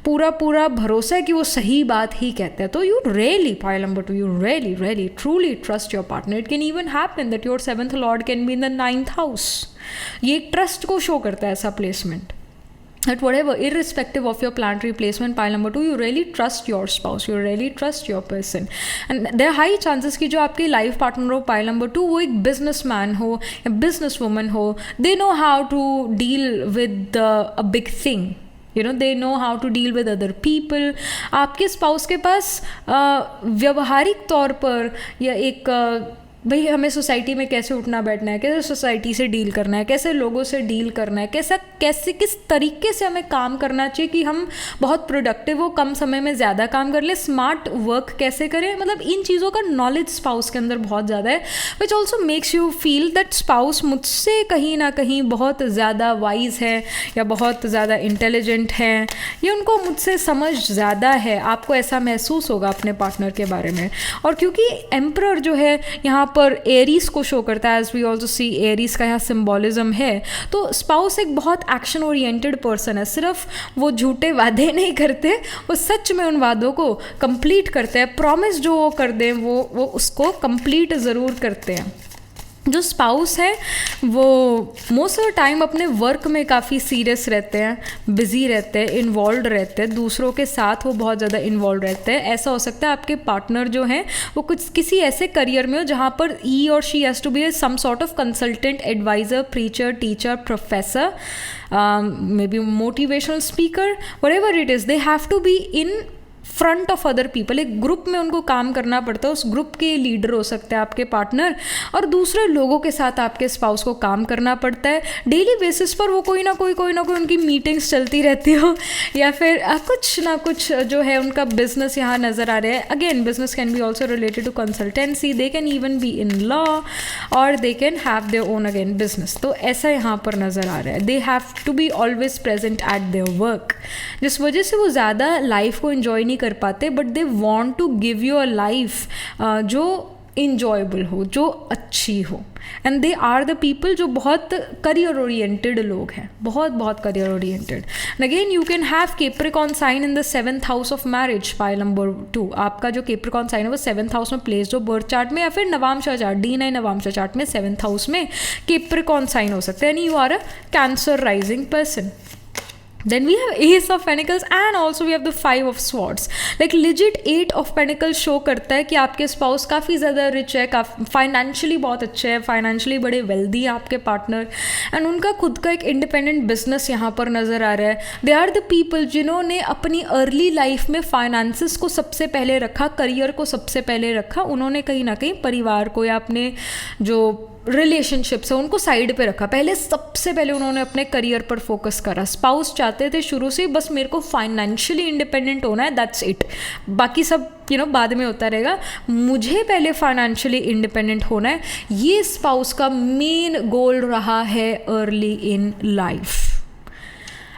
पूरा पूरा भरोसा है कि वो सही बात ही कहते हैं. तो you really, pile number 2, you really really truly trust your partner. It can even happen that your 7th lord can be in the 9th house. ये ट्रस्ट को शो करता है ऐसा placement. That whatever, irrespective of your planetary placement, pile number 2, you really trust your spouse, you really trust your person. And there are high chances कि जो आपके लाइफ पार्टनर हो pile number 2, वो एक बिजनेसमैन हो या बिजनेस वुमन हो. They know how to deal with a big thing. You know, they know how to deal with other people. आपके स्पाउस के पास व्यवहारिक तौर पर या एक भाई हमें सोसाइटी में कैसे उठना बैठना है, कैसे सोसाइटी से डील करना है, कैसे लोगों से डील करना है, कैसे किस तरीके से हमें काम करना चाहिए कि हम बहुत प्रोडक्टिव हो, कम समय में ज़्यादा काम कर ले, स्मार्ट वर्क कैसे करें. मतलब इन चीज़ों का नॉलेज स्पाउस के अंदर बहुत ज़्यादा है, which also makes you feel that spouse मुझसे कहीं ना कहीं बहुत ज़्यादा वाइज है या बहुत ज़्यादा इंटेलिजेंट है, या उनको मुझसे समझ ज़्यादा है. आपको ऐसा महसूस होगा अपने पार्टनर के बारे में. और क्योंकि एम्परर जो है यहाँ पर एरीज को शो करता है, as we also see Aries का यहाँ सिम्बॉलिज्म है, तो स्पाउस एक बहुत एक्शन ओरिएंटेड पर्सन है. सिर्फ वो झूठे वादे नहीं करते, वो सच में उन वादों को कंप्लीट करते हैं. प्रॉमिस जो वो कर दें वो उसको कंप्लीट ज़रूर करते हैं. जो स्पाउस है वो मोस्ट ऑफ द टाइम अपने वर्क में काफ़ी सीरियस रहते हैं, बिजी रहते हैं, इन्वॉल्व रहते हैं, दूसरों के साथ वो बहुत ज़्यादा इन्वॉल्व रहते हैं. ऐसा हो सकता है आपके पार्टनर जो हैं वो कुछ किसी ऐसे करियर में हो जहाँ पर ही और she has to be some sort of consultant, adviser, preacher, teacher, professor, may be motivational speaker, whatever it is, they have to be in front of other people. एक ग्रुप में उनको काम करना पड़ता है, उस ग्रुप के लीडर हो सकते हैं आपके पार्टनर, और दूसरे लोगों के साथ आपके स्पाउस को काम करना पड़ता है. डेली बेसिस पर वो कोई ना कोई उनकी मीटिंग्स चलती रहती हो, या फिर कुछ ना कुछ जो है उनका बिजनेस यहाँ नज़र आ रहा है. Again business can be also related to consultancy, they can even be in law, और they can have their own again business. तो ऐसा यहाँ पर नज़र आ रहा है. They have to be always present at their work, जिस वजह से वो ज़्यादा लाइफ को इन्जॉय नहीं कर पाते, but they want to give you a life जो इंजॉयबल हो, जो अच्छी हो. And they are the people जो बहुत करियर ओरिएंटेड लोग हैं, बहुत बहुत career oriented. And again you can have Capricorn sign in the 7th house of marriage. Pile number 2, आपका जो कैप्रिकॉर्न साइन है वो 7th हाउस में प्लेस हो बर्थ चार्ट में, या फिर नवांशा चार्ट, D9 नवांशा चार्ट में 7th हाउस में कैप्रिकॉर्न साइन हो सकता है. यानी you are a Cancer rising person. Then we have Ace of Pentacles and also we have the 5 of Swords. Like legit 8 of Pentacles show करता है कि आपके स्पाउस काफ़ी ज़्यादा रिच है, फाइनेंशियली बहुत अच्छे हैं, फाइनेंशियली बड़े वेल्दी है आपके पार्टनर, एंड उनका खुद का एक इंडिपेंडेंट बिजनेस यहाँ पर नज़र आ रहा है. दे आर द पीपल जिन्होंने अपनी अर्ली लाइफ में फाइनेंसिस को सबसे पहले रखा, करियर को सबसे पहले रखा. उन्होंने कहीं ना कहीं परिवार को या अपने जो रिलेशनशिप्स है उनको साइड पे रखा. पहले सबसे पहले उन्होंने अपने करियर पर फोकस करा. स्पाउस चाहते थे शुरू से बस मेरे को फाइनेंशियली इंडिपेंडेंट होना है, दैट्स इट, बाकी सब बाद में होता रहेगा, मुझे पहले फाइनेंशियली इंडिपेंडेंट होना है, ये स्पाउस का मेन गोल रहा है अर्ली इन लाइफ।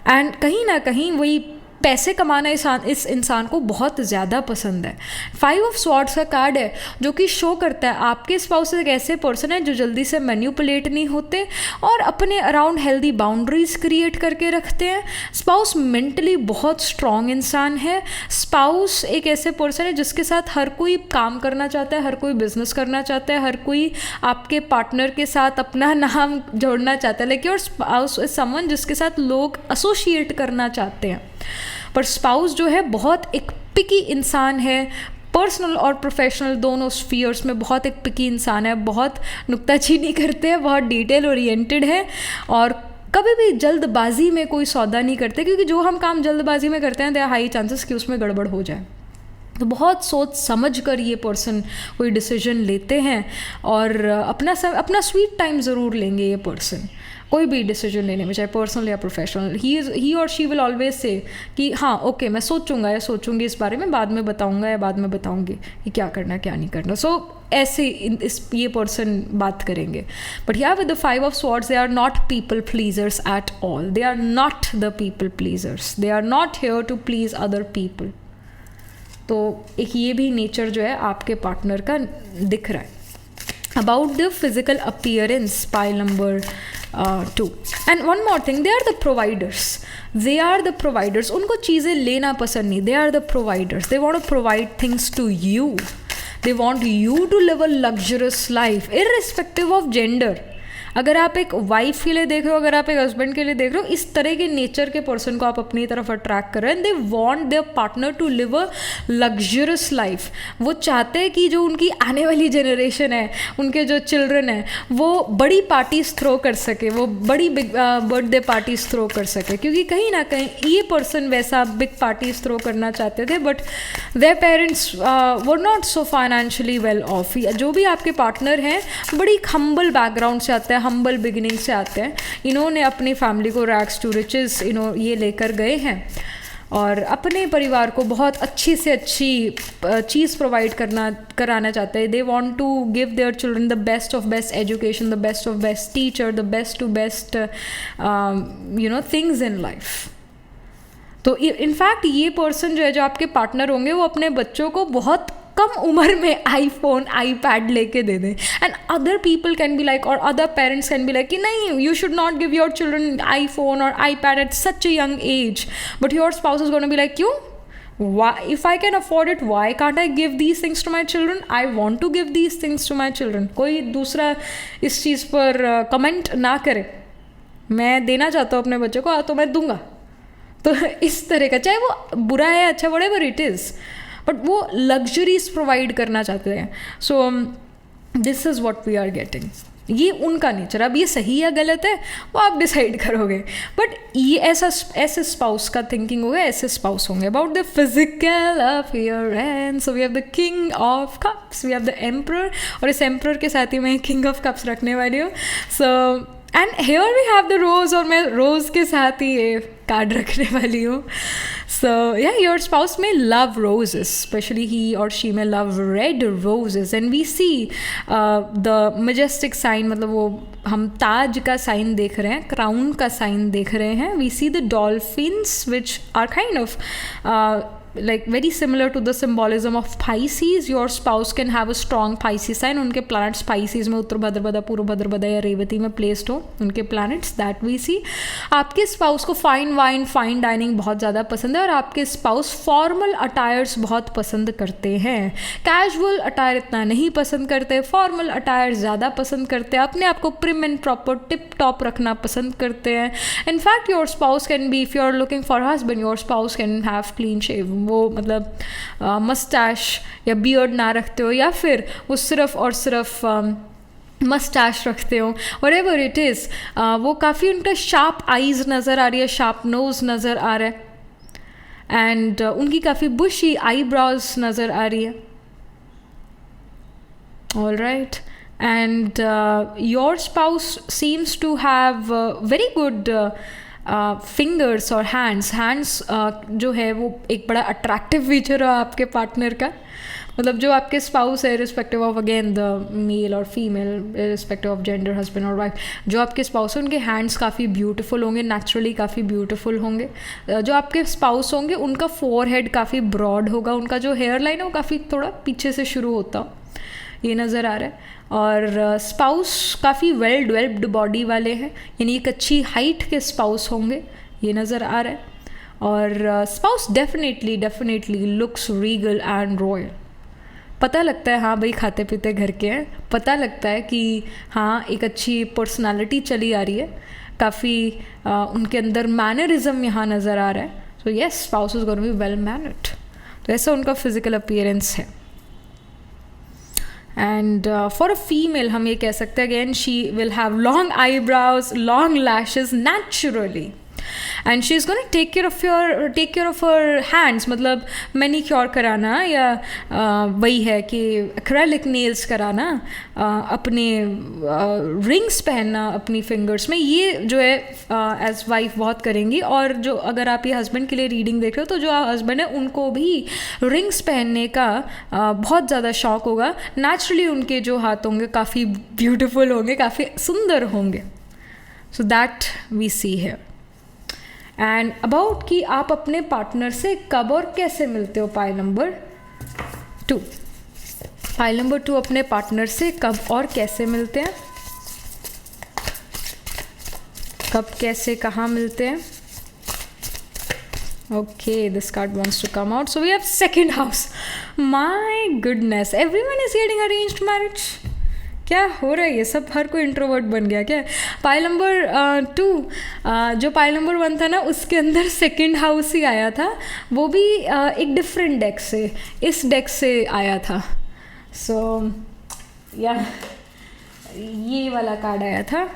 एंड कहीं ना कहीं वही पैसे कमाना इस इंसान को बहुत ज़्यादा पसंद है। 5 ऑफ स्वॉर्ड्स का कार्ड है जो कि शो करता है आपके स्पाउस एक ऐसे पर्सन है जो जल्दी से मैन्युपुलेट नहीं होते और अपने अराउंड हेल्दी बाउंड्रीज क्रिएट करके रखते हैं। स्पाउस मेंटली बहुत स्ट्रॉन्ग इंसान है। स्पाउस एक ऐसे पर्सन है जिसके साथ हर कोई काम करना चाहता है, हर कोई बिजनेस करना चाहता है, हर कोई आपके पार्टनर के साथ अपना नाम जोड़ना चाहता है, लेकिन और स्पाउस इज समवन जिसके साथ लोग एसोसिएट करना चाहते हैं। पर स्पाउस जो है बहुत एक पिकी इंसान है, पर्सनल और प्रोफेशनल दोनों स्फीयर्स में बहुत एक पिकी इंसान है, बहुत नुक्ताचीनी करते हैं, बहुत डिटेल ओरिएंटेड है और कभी भी जल्दबाजी में कोई सौदा नहीं करते, क्योंकि जो हम काम जल्दबाजी में करते हैं दे आर हाई चांसेस कि उसमें गड़बड़ हो जाए। तो बहुत सोच समझ कर ये पर्सन कोई डिसीजन लेते हैं और अपना स्वीट टाइम ज़रूर लेंगे ये पर्सन कोई भी डिसीजन लेने में, चाहे पर्सनल या प्रोफेशनल। ही और शी विल ऑलवेज से कि हाँ ओके मैं सोचूंगा या सोचूंगी इस बारे में, बाद में बताऊंगा या बाद में बताऊंगी कि क्या करना है क्या नहीं करना। सो ऐसे ये पर्सन बात करेंगे। बट या with the 5 of swords they are not people pleasers at all, they are not the people pleasers, they are not here to please other people. तो एक ये भी नेचर जो है आपके पार्टनर का दिख रहा है। About the physical appearance, pile number 2 and one more thing, they are the providers, they are the providers. उनको चीज़ें लेना पसंद नहीं, they are the providers, they want to provide things to you, they want you to live a luxurious life irrespective of gender. अगर आप एक वाइफ के लिए देख रहे हो, अगर आप एक हस्बैंड के लिए देख रहे हो, इस तरह के नेचर के पर्सन को आप अपनी तरफ अट्रैक्ट कर रहे हैं। They want their partner to live a luxurious life. वो चाहते हैं कि जो उनकी आने वाली जनरेशन है, उनके जो चिल्ड्रन है, वो बड़ी पार्टीज थ्रो कर सके, वो बड़ी बिग बर्थडे पार्टीज थ्रो कर सके, क्योंकि कहीं ना कहीं ये पर्सन वैसा बिग पार्टीज थ्रो करना चाहते थे, but their parents were not so financially well of. जो भी आपके पार्टनर हैं बड़ी हम्बल बैकग्राउंड से आते हैं, हम्बल बिगिनिंग से आते हैं। इन्होंने अपनी फैमिली को रैग्स टू रिचेस ये लेकर गए हैं और अपने परिवार को बहुत अच्छी से अच्छी चीज़ प्रोवाइड कराना चाहते हैं। They want to give their children the best of best education, the best of best teacher, the best to best things in life. तो इनफैक्ट ये पर्सन जो है, जो आपके पार्टनर होंगे, वो अपने बच्चों को बहुत कम उम्र में आईफोन आईपैड लेके दे दें। And other people can be like, और other parents can be like कि नहीं, you should not give your children iPhone और iPad at such a young age, but your spouse is gonna be like क्यों, why, if I can afford it, why can't I give these things to my children? I want to give these things to my children. कोई दूसरा इस चीज़ पर कमेंट ना करे, मैं देना चाहता हूँ अपने बच्चे को तो मैं दूंगा। तो इस तरह का, चाहे वो बुरा है अच्छा, whatever it is, बट वो लग्जरीज प्रोवाइड करना चाहते हैं। So this is what we are getting. ये उनका नेचर। अब ये सही या गलत है वो आप डिसाइड करोगे, बट ये ऐसे स्पाउस का थिंकिंग होगा, ऐसे स्पाउस होंगे। About the physical appearance, so we have the king of cups, we have the emperor, और इस एम्परर के साथ ही मैं किंग ऑफ कप्स रखने वाली हूँ। So and here we have the rose, और मैं रोज के साथ ही ये कार्ड रखने वाली हूँ। सो या your spouse may love roses, especially he और she may love red roses, and we see the majestic sign, मतलब वो हम ताज का साइन देख रहे हैं, क्राउन का साइन देख रहे हैं। We see the dolphins which are kind of like very similar to the symbolism of Pisces. Your spouse can have a strong Pisces sign. उनके planets Pisces में उत्तर भाद्रपदा, पूर्व भाद्रपदा या रेवती में placed हो उनके planets, that we see. आपके spouse को fine wine, fine dining बहुत ज़्यादा पसंद है, और आपके spouse formal attires बहुत पसंद करते हैं। Casual attire इतना नहीं पसंद करते, formal attire ज़्यादा पसंद करते हैं, अपने आप को prim and proper, tip top रखना पसंद करते हैं। In fact, your spouse can be, if you are looking for a husband, your spouse can have clean shave, वो मतलब मस्टैश या बियर्ड ना रखते हो, या फिर वो सिर्फ और सिर्फ मस्टैश रखते हो, whatever it is, वो काफ़ी उनका शार्प आईज नज़र आ रही है, शार्प नोज नज़र आ रहा है, एंड उनकी काफ़ी बुशी आईब्राउज नज़र आ रही है। All right, and your spouse seems to have very good fingers और हैंड्स जो है वो एक बड़ा अट्रैक्टिव फीचर है आपके पार्टनर का। मतलब जो आपके स्पाउस है, respective of again the male और female, respective of gender, husband और वाइफ, जो आपके स्पाउस हैं उनके हैंड्स काफ़ी ब्यूटीफुल होंगे, नेचुरली काफ़ी ब्यूटीफुल होंगे। जो आपके स्पाउस होंगे उनका फोरहेड काफ़ी ब्रॉड होगा, उनका जो हेयर लाइन है वो काफ़ी थोड़ा पीछे से शुरू होता हो, ये नज़र आ रहा है। और स्पाउस काफ़ी वेल डेवलप्ड बॉडी वाले हैं, यानी एक अच्छी हाइट के स्पाउस होंगे, ये नज़र आ रहा है। और spouse definitely looks Regal and royal. पता लगता है हाँ भाई खाते पीते घर के हैं, पता लगता है कि हाँ एक अच्छी पर्सनालिटी चली आ रही है, काफ़ी उनके अंदर मैनरिज्म यहाँ नज़र आ रहा है। So yes, spouse is gonna be well mannered. तो ऐसा उनका फिजिकल अपीयरेंस है। एंड फॉर अ फीमेल हम ये कह सकते हैं again, she will have long eyebrows, long lashes naturally, and she is gonna take care of her hands. मतलब मैनीक्योर कराना या वही है कि एक्रेलिक नेल्स कराना, अपने रिंग्स पहनना अपनी फिंगर्स में, ये जो है एज वाइफ बहुत करेंगी। और जो अगर आप ये हस्बैंड के लिए रीडिंग देख रहे हो तो जो हस्बैंड है उनको भी रिंग्स पहनने का बहुत ज़्यादा शौक होगा। नेचुरली उनके जो हाथ होंगे काफ़ी ब्यूटीफुल होंगे, काफ़ी सुंदर होंगे। सो दैट वी सी है। एंड अबाउट कि आप अपने पार्टनर से कब और कैसे मिलते हो, पाइल नंबर 2। पाइल नंबर 2 अपने पार्टनर से कब और कैसे मिलते हैं, कब कैसे कहाँ मिलते हैं। Okay, this card wants to come out. So we have second house. My goodness, everyone is getting arranged marriage. क्या हो रहा है ये सब, हर कोई इंट्रोवर्ट बन गया क्या। पाइल नंबर 2 जो पाइल नंबर 1 था ना, उसके अंदर सेकंड हाउस ही आया था, वो भी एक डिफरेंट डेक से, इस डेक से आया था। सो या ये वाला कार्ड आया था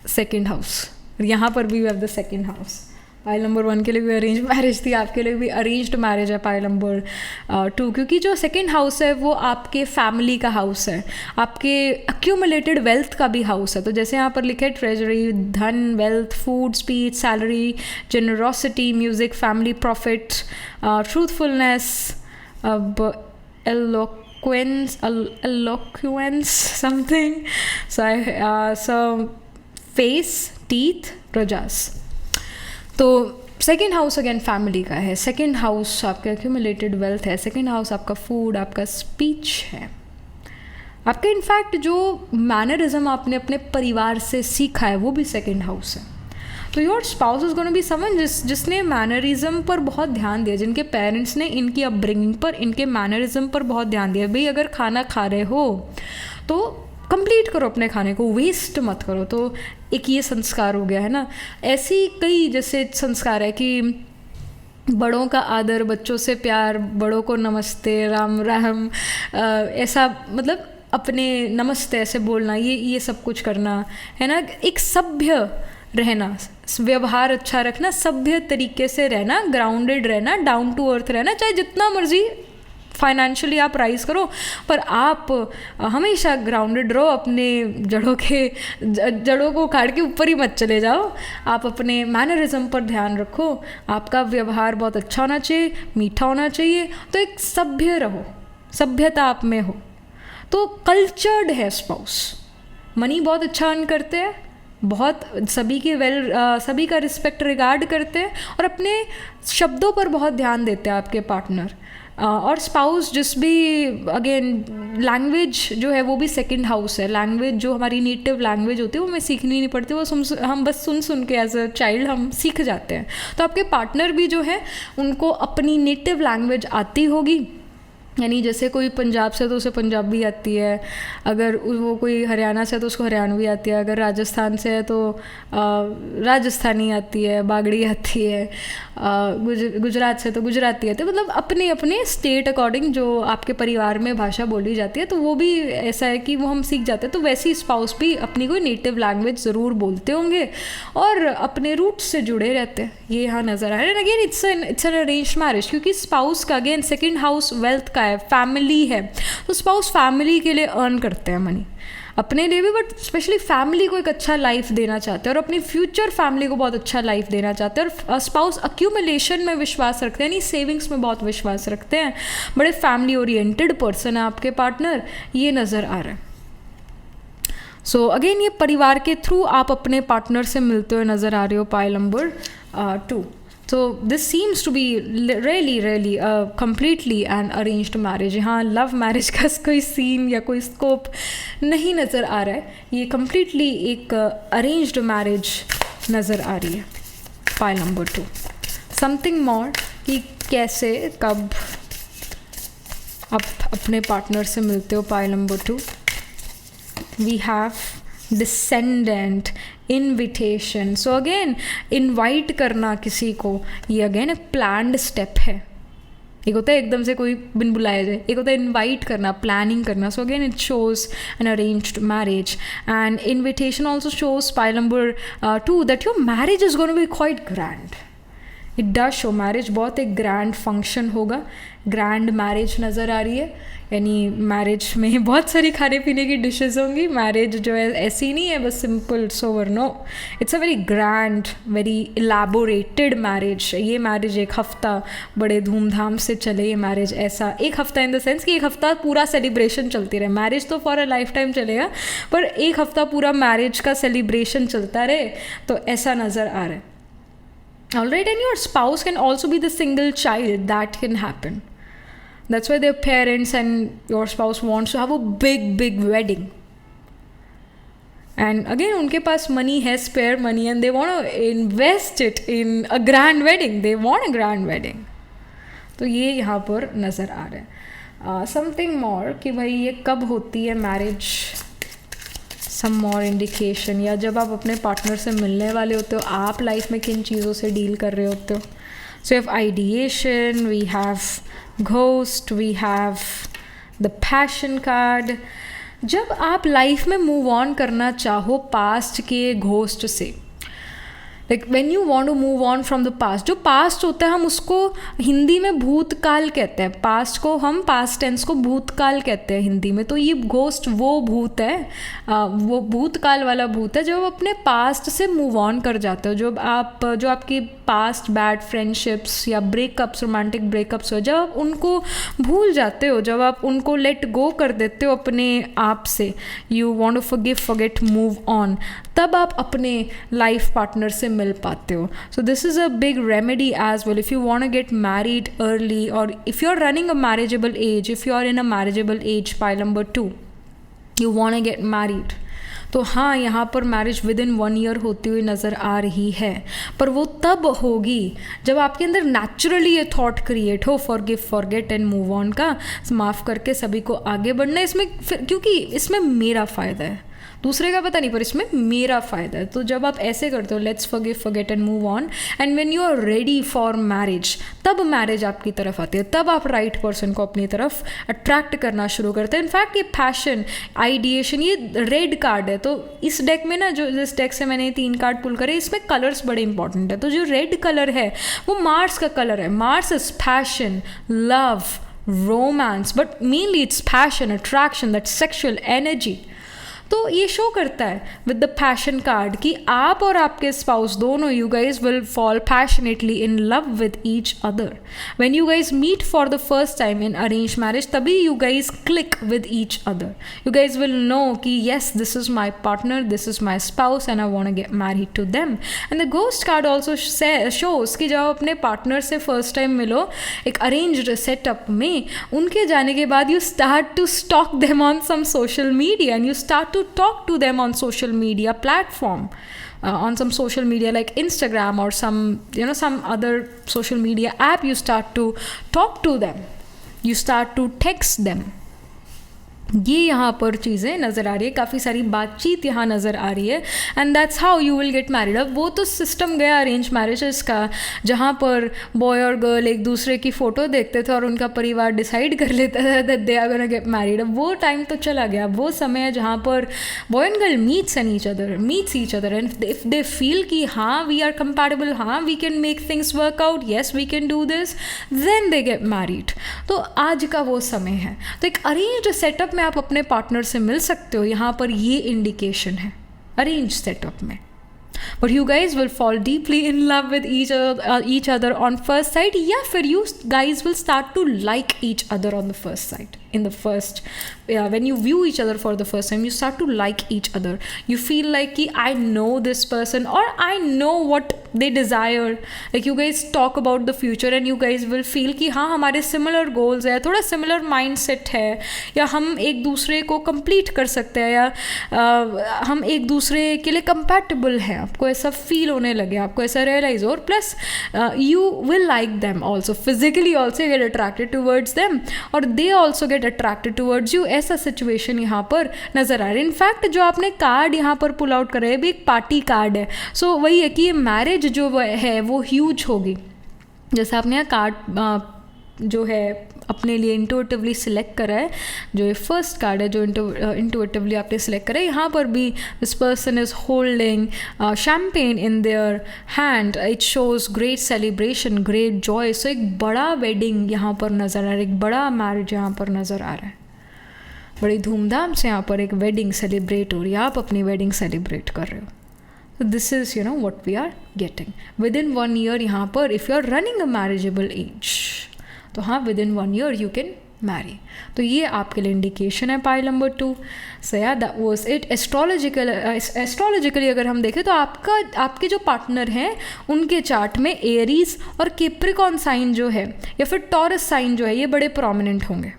सेकंड हाउस, यहाँ पर भी we have the second house. Pile number 1 के लिए भी अरेंज मैरिज थी, आपके लिए भी अरेंज्ड मैरिज है पाइल नंबर 2, क्योंकि जो सेकंड हाउस है वो आपके फैमिली का हाउस है, आपके अक्यूमुलेटेड वेल्थ का भी हाउस है। तो जैसे यहाँ पर लिखे ट्रेजरी, धन, wealth, food, speech, salary, generosity, music, family, profit, truthfulness, eloquence something, so face, teeth, rajas। तो सेकेंड हाउस अगेन फैमिली का है, सेकेंड हाउस आपका एक्यूमुलेटेड वेल्थ है, सेकेंड हाउस आपका फूड, आपका स्पीच है, आपका इनफैक्ट जो मैनरिज्म आपने अपने परिवार से सीखा है वो भी सेकेंड हाउस है। तो your spouse is gonna be someone जिसने मैनरिज्म पर बहुत ध्यान दिया, जिनके पेरेंट्स ने इनकी अपब्रिंगिंग पर, इनके मैनरिज्म पर बहुत ध्यान दिया। भाई अगर खाना खा रहे हो तो कंप्लीट करो अपने खाने को, वेस्ट मत करो। तो एक ये संस्कार हो गया है ना। ऐसी कई जैसे संस्कार है कि बड़ों का आदर, बच्चों से प्यार, बड़ों को नमस्ते, राम राम, ऐसा मतलब अपने नमस्ते ऐसे बोलना, ये सब कुछ करना है ना। एक सभ्य रहना, व्यवहार अच्छा रखना, सभ्य तरीके से रहना, ग्राउंडेड रहना, डाउन टू अर्थ रहना। चाहे जितना मर्जी फाइनेंशियली आप राइज करो, पर आप हमेशा ग्राउंडेड रहो, अपने जड़ों को उखाड़ के ऊपर ही मत चले जाओ। आप अपने मैनरिज्म पर ध्यान रखो, आपका व्यवहार बहुत अच्छा होना चाहिए, मीठा होना चाहिए। तो एक सभ्य रहो, सभ्यता आप में हो। तो कल्चर्ड है स्पाउस, मनी बहुत अच्छा अर्न करते हैं, बहुत सभी का रिस्पेक्ट रिगार्ड करते हैं, और अपने शब्दों पर बहुत ध्यान देते हैं आपके पार्टनर। और स्पाउस जिस भी अगेन लैंग्वेज जो है वो भी सेकंड हाउस है। लैंग्वेज जो हमारी नेटिव लैंग्वेज होती है वो हमें सीखनी नहीं पड़ती, वो हम बस सुन के एज अ चाइल्ड हम सीख जाते हैं। तो आपके पार्टनर भी जो है उनको अपनी नेटिव लैंग्वेज आती होगी, यानी जैसे कोई पंजाब से तो उसे पंजाबी आती है, अगर वो कोई हरियाणा से तो उसको हरियाणवी आती है, अगर राजस्थान से है तो राजस्थानी आती है, बागड़ी आती है, गुजरात से तो गुजराती आती है। मतलब अपने अपने स्टेट अकॉर्डिंग जो आपके परिवार में भाषा बोली जाती है तो वो भी ऐसा है कि वो हम सीख जाते हैं। तो वैसे ही स्पाउस भी अपनी कोई नेटिव लैंग्वेज ज़रूर बोलते होंगे और अपने रूट्स से जुड़े रहते हैं, ये यहाँ नज़र आ रहा है। And again it's an arranged marriage, क्योंकि स्पाउस का अगेन सेकेंड हाउस वेल्थ का है, फैमिली है, तो स्पाउस फैमिली के लिए अर्न करते हैं मनी। अपने लिए भी बट स्पेशली फैमिली को एक अच्छा लाइफ देना चाहते हैं और अपनी फ्यूचर फैमिली को बहुत अच्छा लाइफ देना चाहते हैं, और स्पाउस अक्यूमुलेशन में विश्वास रखते हैं, यानी सेविंग्स में बहुत विश्वास रखते हैं, बड़े फैमिली ओरिएंटेड पर्सन है आपके पार्टनर, ये नज़र आ रहा है। सो अगेन ये परिवार के थ्रू आप अपने पार्टनर से मिलते हुए नज़र आ रहे हो, pile number 2। So this seems to be really completely an arranged marriage। यहाँ लव मैरिज का कोई सीन या कोई स्कोप नहीं नज़र आ रहा है, ये completely एक अरेंज्ड मैरिज नज़र आ रही है, पाइल नंबर 2। समथिंग मोर कि कैसे कब आप अपने पार्टनर से मिलते हो, pile number 2। We have descendant, invitation. So again invite करना किसी को, ये अगेन एक प्लान्ड स्टेप है। एक होता है एकदम से कोई बिन बुलाया जाए, एक होता है इनवाइट करना, प्लानिंग करना। So again it shows an arranged marriage and invitation also shows, pile number 2, that your marriage is going to be quite grand. It does show marriage बहुत एक ग्रैंड फंक्शन होगा, ग्रैंड मैरिज नज़र आ रही है, यानी मैरिज में बहुत सारी खाने पीने की डिशेस होंगी। मैरिज जो है ऐसी नहीं है बस सिंपल सोवर, no, it's a very grand, very elaborated marriage. ये मैरिज एक हफ्ता बड़े धूमधाम से चले, ये मैरिज ऐसा एक हफ्ता इन द सेंस कि एक हफ्ता पूरा सेलिब्रेशन चलती रहे। मैरिज तो फॉर अ लाइफ टाइम चलेगा, पर एक हफ्ता पूरा मैरिज का सेलिब्रेशन चलता रहे, तो ऐसा नज़र आ रहा है। Alright, and your spouse can also be the single child, that can happen. That's why their parents and your spouse wants to have a big wedding. And again, उनके पास money है, spare money, and they want to invest it in a grand wedding. They want a grand wedding. तो ये यहाँ पर नज़र आ रहा है। Something more कि भाई ये कब होती है मैरिज, सम मोर इंडिकेशन, या जब आप अपने पार्टनर से मिलने वाले होते हो, आप लाइफ में किन चीज़ों से डील कर रहे होते हो। So we have ideation, we have ghost, we have the passion card. जब आप लाइफ में मूव ऑन करना चाहो पास्ट के घोस्ट से, like when you want to move on from the past, जो पास्ट होता है हम उसको हिंदी में भूतकाल कहते हैं, पास्ट को हम पास्ट टेंस को भूतकाल कहते हैं हिंदी में। तो ये घोस्ट वो भूत है, वो भूतकाल वाला भूत है जब आप अपने पास्ट से मूव ऑन कर जाते हो, जो आपकी पास्ट बैड फ्रेंडशिप्स या ब्रेकअप्स, रोमांटिक ब्रेकअप्स हो, जब आप उनको भूल जाते हो, जब आप उनको लेट गो कर देते हो अपने आप से, you want to forgive, forget, move on, तब आप अपने लाइफ पार्टनर से मिल पाते हो। So this is a big remedy as well if you want to get married early, और if you are running a marriageable age, if you are in a marriageable age, pile number 2, you want to get married, तो हाँ यहाँ पर मैरिज विद इन 1 ईयर होती हुई नज़र आ रही है, पर वो तब होगी जब आपके अंदर नेचुरली ये थॉट क्रिएट हो, forgive, forget and move on का, माफ़ करके सभी को आगे बढ़ना। इसमें क्योंकि इसमें मेरा फ़ायदा है, दूसरे का पता नहीं, पर इसमें मेरा फ़ायदा है। तो जब आप ऐसे करते हो, let's forgive, forget and move on, and when you are ready for marriage, तब मैरिज आपकी तरफ आती है, तब आप राइट पर्सन को अपनी तरफ अट्रैक्ट करना शुरू करते हैं। इनफैक्ट ये पैशन, आइडिएशन, ये रेड कार्ड है। तो इस डेक में ना, जो जिस डेक से मैंने 3 कार्ड पुल करे, इसमें कलर्स बड़े इंपॉर्टेंट है। तो जो रेड कलर है वो मार्स का कलर है। Mars is passion, love, romance, but mainly it's passion, attraction, that sexual energy. तो ये शो करता है विद द पैशन कार्ड कि आप और आपके स्पाउस दोनों, you guys will fall passionately in love with each other. When you guys meet for the first time in arrange marriage, तभी you guys click with each other. You guys will know कि yes, this is my partner, this is my spouse and I want to get married to them. And the ghost card also shows कि जब आप अपने पार्टनर से फर्स्ट टाइम मिलो एक अरेंज्ड सेटअप में, उनके जाने के बाद you start to stalk them on some social media and you start to talk to them on social media platform, on some social media like Instagram or some other social media app. You start to talk to them, you start to text them. ये यहाँ पर चीज़ें नज़र आ रही है, काफ़ी सारी बातचीत यहाँ नज़र आ रही है, and that's how you will get married. अब वो तो सिस्टम गया अरेंज मैरिजेस का, जहाँ पर बॉय और गर्ल एक दूसरे की फ़ोटो देखते थे और उनका परिवार डिसाइड कर लेता था that they are gonna get married. अब वो टाइम तो चला गया। अब वो समय है जहाँ पर boy and girl meets each other and if they feel कि हाँ वी आर कंपैटिबल, हाँ we can make things work out, yes we can do this, then they get married. तो आज का वो समय है। तो एक अरेंज्ड सेटअप में आप अपने पार्टनर से मिल सकते हो, यहाँ पर ये इंडिकेशन है अरेंज सेटअप में. But you guys will fall deeply in love with each other on first sight, या फिर you guys will start to like each other on the first sight. In the first, when you view each other for the first time, you start to like each other. You feel like कि I know this person or I know what they desire. Like you guys talk about the future and you guys will feel कि हाँ हमारे similar goals है, थोड़ा similar mindset है, या हम एक दूसरे को complete कर सकते हैं, या हम एक दूसरे के लिए compatible हैं. आपको ऐसा feel होने लगे, आपको ऐसा realize हो, और plus you will like them also physically, also get attracted towards them, और they also get attracted towards you. ऐसा सिचुएशन यहाँ पर नज़र आ रहा है. इनफैक्ट जो आपने कार्ड यहाँ पर पुल आउट कर रहे हैं भी एक पार्टी कार्ड है. सो वही है कि ये मैरिज जो है वो ह्यूज होगी. जैसे आपने यहाँ कार्ड जो है अपने लिए इंटुइटिवली सिलेक्ट करा है, जो ये फर्स्ट कार्ड है जो इंटुइटिवली आपने सिलेक्ट करा है, यहाँ पर भी this person is holding champagne in their hand. It shows great celebration, great joy. So एक बड़ा वेडिंग यहाँ पर नज़र आ रहा है, एक बड़ा मैरिज यहाँ पर नज़र आ रहा है. बड़ी धूमधाम से यहाँ पर एक वेडिंग सेलिब्रेट हो रही है, आप अपनी वेडिंग सेलिब्रेट कर रहे हो. This is you know what we are getting. Within 1 year यहाँ पर if you are running a marriageable age, तो हाँ within 1 year you can marry. तो ये आपके लिए इंडिकेशन है पाइल नंबर 2. सो या दैट वाज इट. एस्ट्रोलॉजिकली अगर हम देखें तो आपके जो पार्टनर हैं उनके चार्ट में एरीज और कैप्रिकॉर्न साइन जो है या फिर टॉरस साइन जो है ये बड़े प्रोमिनेंट होंगे.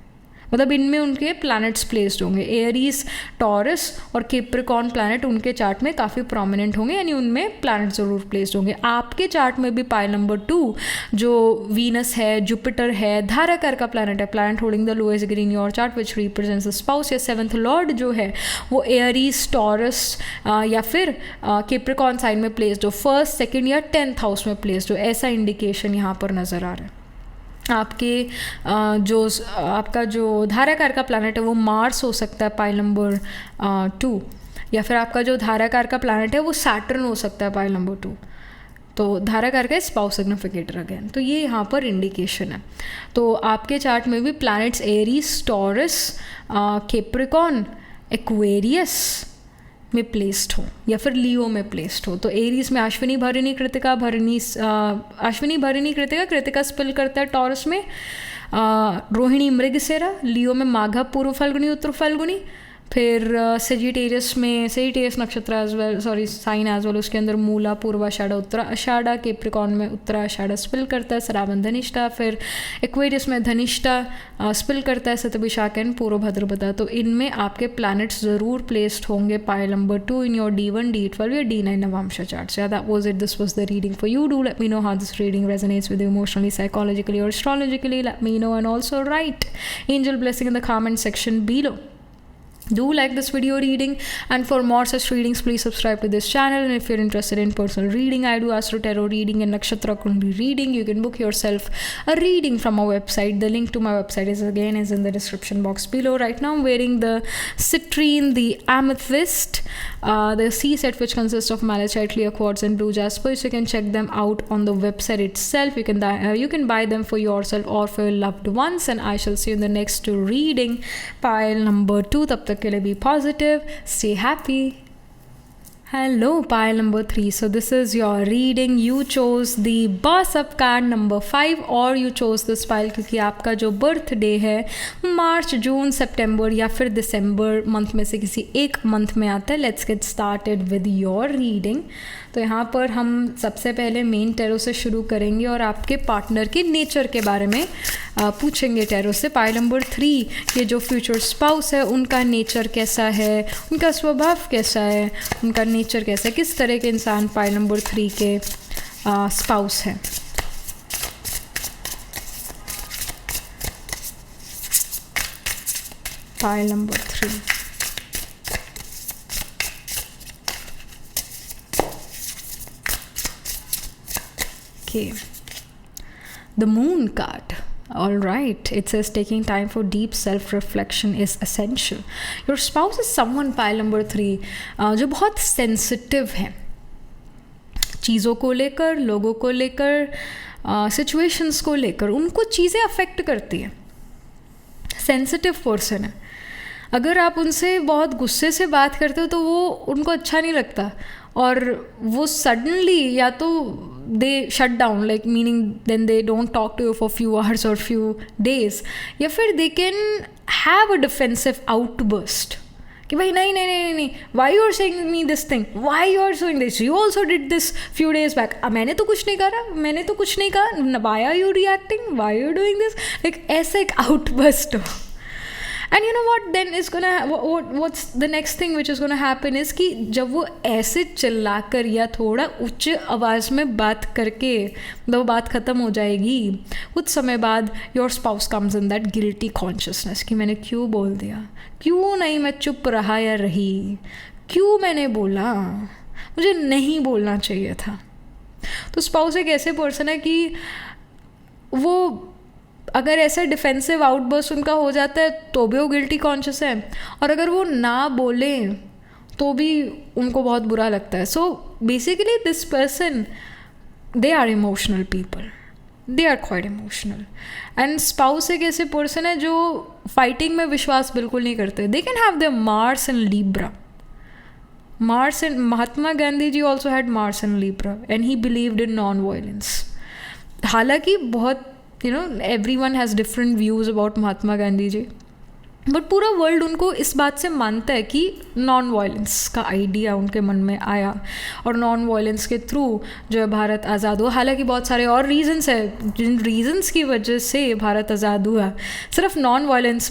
मतलब इनमें उनके प्लैनेट्स प्लेस्ड होंगे. एरीज, टॉरस और कैप्रिकॉर्न प्लैनेट उनके चार्ट में काफ़ी प्रोमिनेंट होंगे, यानी उनमें प्लैनेट ज़रूर प्लेस्ड होंगे. आपके चार्ट में भी पाइल नंबर 2 जो वीनस है, जुपिटर है, धाराकार का प्लैनेट है, planet holding the lowest degree in your chart which represents the spouse या 7th लॉर्ड जो है वो एरीज, टॉरस या फिर कैप्रिकॉर्न साइन में प्लेस्ड हो, 1st, 2nd या 10th हाउस में प्लेस्ड हो. ऐसा इंडिकेशन यहाँ पर नज़र आ रहा है. आपके आपका जो धाराकार का प्लैनेट है वो मार्स हो सकता है पाइल नंबर 2, या फिर आपका जो धाराकार का प्लैनेट है वो सैटर्न हो सकता है पाइल नंबर 2. तो धाराकार का स्पाउस सिग्निफिकेटर अगेन. तो ये यहाँ पर इंडिकेशन है. तो आपके चार्ट में भी planets Aries, taurus, Capricorn, Aquarius में प्लेस्ड हो या फिर लियो में प्लेस्ड हो. तो एरीज में अश्विनी भरणी कृतिका, कृतिका स्पिल करता है टॉरस में, रोहिणी मृगशिरा, लियो में माघा पूर्व फाल्गुनी उत्तर फाल्गुनी, फिर सेजिटेरियस नक्षत्र as well, sign as well, उसके अंदर मूला, पूर्वाषाढ़ा, उत्तराषाढ़ा, कैप्रिकॉर्न में उत्तराषाढ़ा स्पिल करता है, श्रावण धनिष्ठा, फिर एक्वेरियस में धनिष्ठा स्पिल करता है, शतभिषाख एंड पूर्व भाद्रपदा. तो इनमें आपके प्लैनेट्स ज़रूर प्लेस्ड होंगे pile number 2 in your D1, D12 या D9 Navamsa chart. So that was it. This was the reading for you. Do let me know how this reading resonates with you emotionally, psychologically or astrologically. Let me know, and also write angel blessing in the comment section below. Do like this video reading, and for more such readings please subscribe to this channel. And if you're interested in personal reading, I do astro tarot reading and nakshatra kundi reading. You can book yourself a reading from our website. The link to my website is in the description box below. Right now I'm wearing the citrine, the amethyst, the C set which consists of malachite, clear quartz and blue jasper. So you can check them out on the website itself. You can buy them for yourself or for your loved ones, and I shall see you in the next reading, pile number 2. Tab tak ke liye be positive, stay happy. Hello, pile number 3. So this is your reading. You chose the boss up card number 5, और you chose this pile क्योंकि आपका जो बर्थडे है मार्च, जून, सितंबर या फिर दिसंबर मंथ में से किसी एक मंथ में आता है. Let's get started with your reading. तो यहाँ पर हम सबसे पहले मेन टैरो से शुरू करेंगे और आपके पार्टनर के नेचर के बारे में पूछेंगे टैरो से. पाइल नंबर 3, ये जो फ्यूचर स्पाउस है उनका नेचर कैसा है, उनका स्वभाव कैसा है, उनका नेचर कैसा है, किस तरह के इंसान पाइल नंबर 3 के स्पाउस हैं. Pile number 3. Okay, the moon card. All right, it says taking time for deep self-reflection is essential. Your spouse is someone, pile number 3, जो बहुत sensitive है चीज़ों को लेकर, लोगों को लेकर, situations को लेकर. उनको चीज़ें affect करती है. Sensitive person है. अगर आप उनसे बहुत गुस्से से बात करते हो तो वो उनको अच्छा नहीं लगता, और वो सडनली या तो they shut down, like meaning then they don't talk to you for few hours और फ्यू डेज, या फिर they can have a defensive outburst कि भाई नहीं नहीं नहीं नहीं, why you are saying me this thing, why you are doing this, you also did this few days back, मैंने तो कुछ नहीं करा, मैंने तो कुछ नहीं कहा, why are you reacting, why you doing this, like ऐसे एक आउटबर्स्ट हो. And you know what then is gonna, what's the next thing which is gonna happen is कि जब वो ऐसे चिल्लाकर या थोड़ा उच्च आवाज़ में बात करके वो बात ख़त्म हो जाएगी, कुछ समय बाद your spouse comes in that guilty consciousness कि मैंने क्यों बोल दिया, क्यों नहीं मैं चुप रहा या रही, क्यों मैंने बोला, मुझे नहीं बोलना चाहिए था. तो स्पाउस एक ऐसे पर्सन है कि वो अगर ऐसा डिफेंसिव आउटबर्स्ट उनका हो जाता है तो भी वो गिल्टी कॉन्शियस है, और अगर वो ना बोले तो भी उनको बहुत बुरा लगता है. So basically this person, they are emotional people, they are quite emotional. And spouse एक ऐसे पर्सन है जो फाइटिंग में विश्वास बिल्कुल नहीं करते. They can have the Mars and Libra. Mars and Mahatma Gandhi ji also had Mars and Libra and he believed in non violence. हालांकि बहुत everyone has different views about Mahatma Gandhi ji, but पूरा वर्ल्ड उनको इस बात से मानता है कि नॉन वायलेंस का आइडिया उनके मन में आया, और नॉन वायलेंस के थ्रू जो है भारत आज़ाद हुआ. हालांकि बहुत सारे और रीजंस है जिन रीजंस की वजह से भारत आज़ाद हुआ, सिर्फ नॉन वायलेंस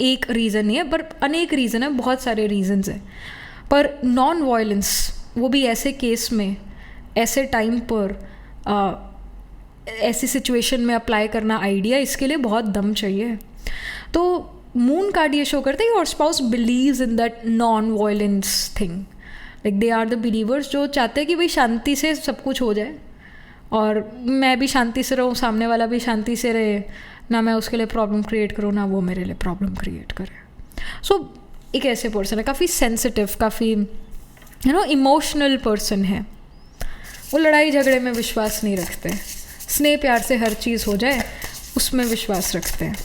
एक रीज़न नहीं है, पर अनेक रीज़न है, बहुत सारे रीजंस हैं. पर नॉन वायलेंस वो भी ऐसे केस में, ऐसे टाइम पर, ऐसी सिचुएशन में अप्लाई करना आइडिया, इसके लिए बहुत दम चाहिए. तो मून कार्ड ये शो करते हैं your spouse believes in that non violence thing, like they are the believers जो चाहते हैं कि भाई शांति से सब कुछ हो जाए, और मैं भी शांति से रहूँ, सामने वाला भी शांति से रहे, ना मैं उसके लिए प्रॉब्लम क्रिएट करूँ ना वो मेरे लिए प्रॉब्लम क्रिएट करे. सो एक ऐसे पर्सन है, काफ़ी सेंसिटिव, काफ़ी इमोशनल पर्सन है. वो लड़ाई झगड़े में विश्वास नहीं रखते, स्नेह प्यार से हर चीज़ हो जाए उसमें विश्वास रखते हैं.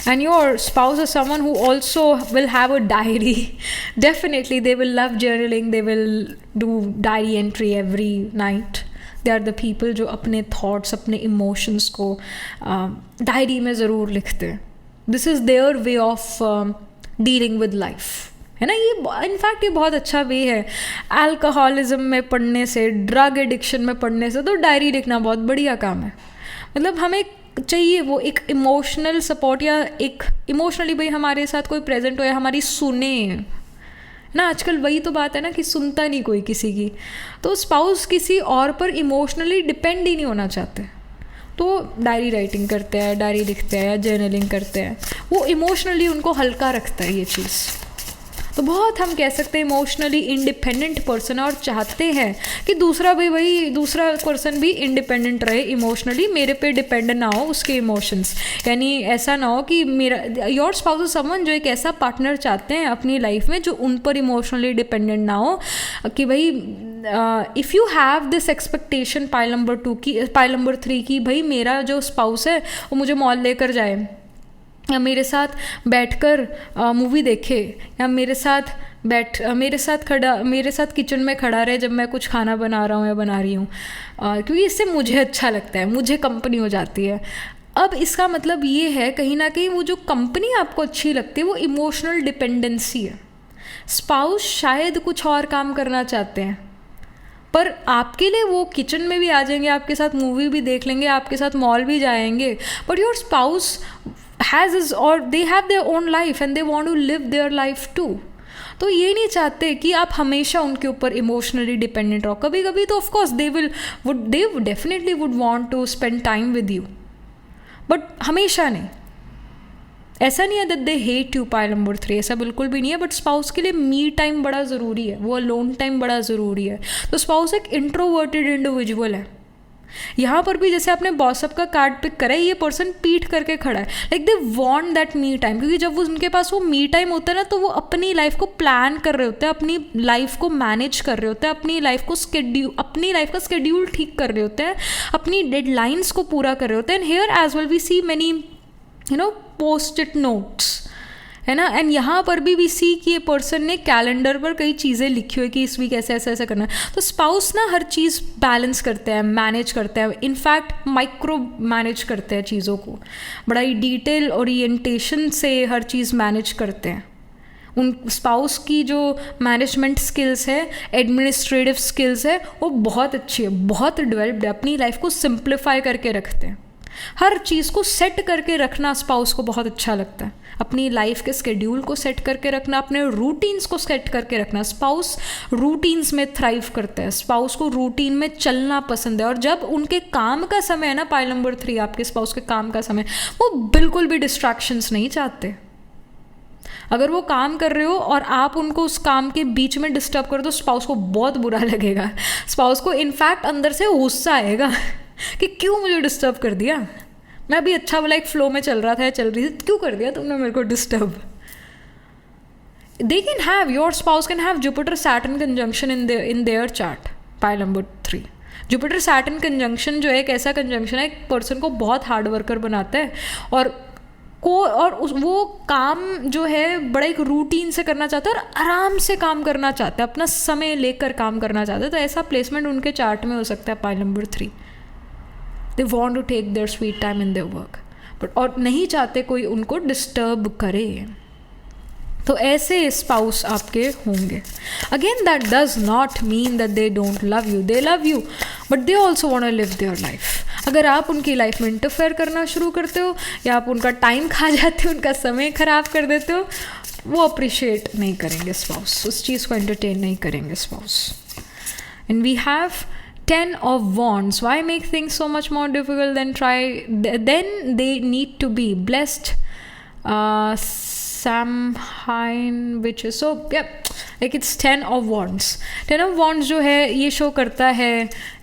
And your spouse is someone who also will have a diary. Definitely they will love journaling, they will do diary entry every night. They are the people जो अपने थाट्स, अपने इमोशंस को डायरी में ज़रूर लिखते हैं. This is their way of dealing with life, है ना. ये इनफैक्ट ये बहुत अच्छा वे है. अल्कोहलिज्म में पढ़ने से, ड्रग एडिक्शन में पढ़ने से तो डायरी लिखना बहुत बढ़िया काम है. मतलब हमें चाहिए वो एक इमोशनल सपोर्ट, या एक इमोशनली भाई हमारे साथ कोई प्रेजेंट हो या हमारी सुने ना. आजकल वही तो बात है ना कि सुनता नहीं कोई किसी की. तो स्पाउस किसी और पर इमोशनली डिपेंड ही नहीं होना चाहते, तो डायरी राइटिंग करते हैं, डायरी लिखते हैं या जर्नलिंग करते हैं. वो इमोशनली उनको हल्का रखता है ये चीज़. तो बहुत हम कह सकते हैं इमोशनली इंडिपेंडेंट पर्सन, और चाहते हैं कि दूसरा दूसरा पर्सन भी इंडिपेंडेंट रहे इमोशनली, मेरे पे डिपेंड ना हो उसके इमोशंस. यानी ऐसा ना हो कि मेरा, योर स्पाउस इज समवन जो एक ऐसा पार्टनर चाहते हैं अपनी लाइफ में जो उन पर इमोशनली डिपेंडेंट ना हो, कि भाई if you have this expectation pile number 3 की भाई मेरा जो स्पाउस है वो मुझे मॉल लेकर जाए, या मेरे साथ बैठकर मूवी देखे, या मेरे साथ किचन में खड़ा रहे जब मैं कुछ खाना बना रहा हूँ या बना रही हूँ, क्योंकि इससे मुझे अच्छा लगता है, मुझे कंपनी हो जाती है. अब इसका मतलब ये है कहीं ना कहीं वो जो कंपनी आपको अच्छी लगती है वो इमोशनल डिपेंडेंसी है. स्पाउस शायद कुछ और काम करना चाहते हैं, पर आपके लिए वो किचन में भी आ जाएंगे, आपके साथ मूवी भी देख लेंगे, आपके साथ मॉल भी जाएंगे, but your spouse has his or they have their own life and they want to live their life too. तो ये नहीं चाहते कि आप हमेशा उनके ऊपर इमोशनली डिपेंडेंट रहो. कभी कभी तो of course they definitely would want to spend time with you, but हमेशा नहीं. ऐसा नहीं है that they hate you pile number 3, ऐसा बिल्कुल भी नहीं है. बट स्पाउस के लिए मी टाइम बड़ा ज़रूरी है, वो अलोन टाइम बड़ा ज़रूरी है. तो स्पाउस एक इंट्रोवर्टेड इंडिविजुअल है. यहाँ पर भी जैसे आपने बॉसअप का कार्ड पिक करा है, ये पर्सन पीठ करके खड़ा है, like they want that me time, क्योंकि जब वो उनके पास वो मी टाइम होता है ना, तो वो अपनी लाइफ को प्लान कर रहे होते हैं, अपनी लाइफ को मैनेज कर रहे होते हैं, अपनी लाइफ का स्केड्यूल ठीक कर रहे होते हैं, अपनी डेडलाइंस को पूरा कर रहे होते हैं. And here as well we see many post it notes है ना। एंड यहाँ पर भी सी कि ये पर्सन ने कैलेंडर पर कई चीज़ें लिखी हुई कि इस वीक ऐसे ऐसे ऐसे करना है। तो स्पाउस ना हर चीज़ बैलेंस करते हैं, मैनेज करते हैं, इनफैक्ट माइक्रो मैनेज करते हैं चीज़ों को, बड़ा ही डिटेल ओरिएंटेशन से हर चीज़ मैनेज करते हैं। उन स्पाउस की जो मैनेजमेंट स्किल्स है, एडमिनिस्ट्रेटिव स्किल्स है, वो बहुत अच्छी है, बहुत डेवलप्ड है, अपनी लाइफ को सिंप्लीफाई करके रखते हैं। हर चीज़ को सेट करके रखना स्पाउस को बहुत अच्छा लगता है, अपनी लाइफ के स्केड्यूल को सेट करके रखना, अपने रूटीन्स को सेट करके रखना। स्पाउस रूटीन्स में थ्राइव करता है, स्पाउस को रूटीन में चलना पसंद है। और जब उनके काम का समय है ना, पाइल नंबर 3 आपके स्पाउस के काम का समय, वो बिल्कुल भी डिस्ट्रैक्शंस नहीं चाहते। अगर वो काम कर रहे हो और आप उनको उस काम के बीच में डिस्टर्ब कर दो, स्पाउस को बहुत बुरा लगेगा। स्पाउस को इनफैक्ट अंदर से गुस्सा आएगा कि क्यों मुझे डिस्टर्ब कर दिया, मैं अभी अच्छा वाला एक फ्लो में चल रहा था, चल रही थी, क्यों कर दिया तुमने मेरे को disturb. They can have, your spouse can have Jupiter Saturn conjunction in their chart, pile number 3। Jupiter Saturn conjunction जो है एक ऐसा कंजंक्शन है, एक पर्सन को बहुत हार्ड वर्कर बनाता है और वो काम जो है बड़ा एक रूटीन से करना चाहता है और आराम से काम करना चाहता है, अपना समय लेकर काम करना चाहता है। तो ऐसा प्लेसमेंट उनके चार्ट में हो सकता है pile number 3। They want to take their sweet time in their work, but और नहीं चाहते कोई उनको डिस्टर्ब करे। तो ऐसे स्पाउस आपके होंगे। Again that does not mean that they don't love you, they love you, but they also want to live their life. अगर आप उनकी लाइफ में इंटरफेयर करना शुरू करते हो या आप उनका टाइम खा जाते हो, उनका समय खराब कर देते हो, वो अप्रिशिएट नहीं करेंगे स्पाउस, उस चीज़ को एंटरटेन नहीं करेंगे spouse. And we have 10 of Wands. Why make things so much more difficult than try? Then they need to be blessed. Samhain, which is so yeah, like it's 10 of Wands. 10 of Wands जो है ये शो करता है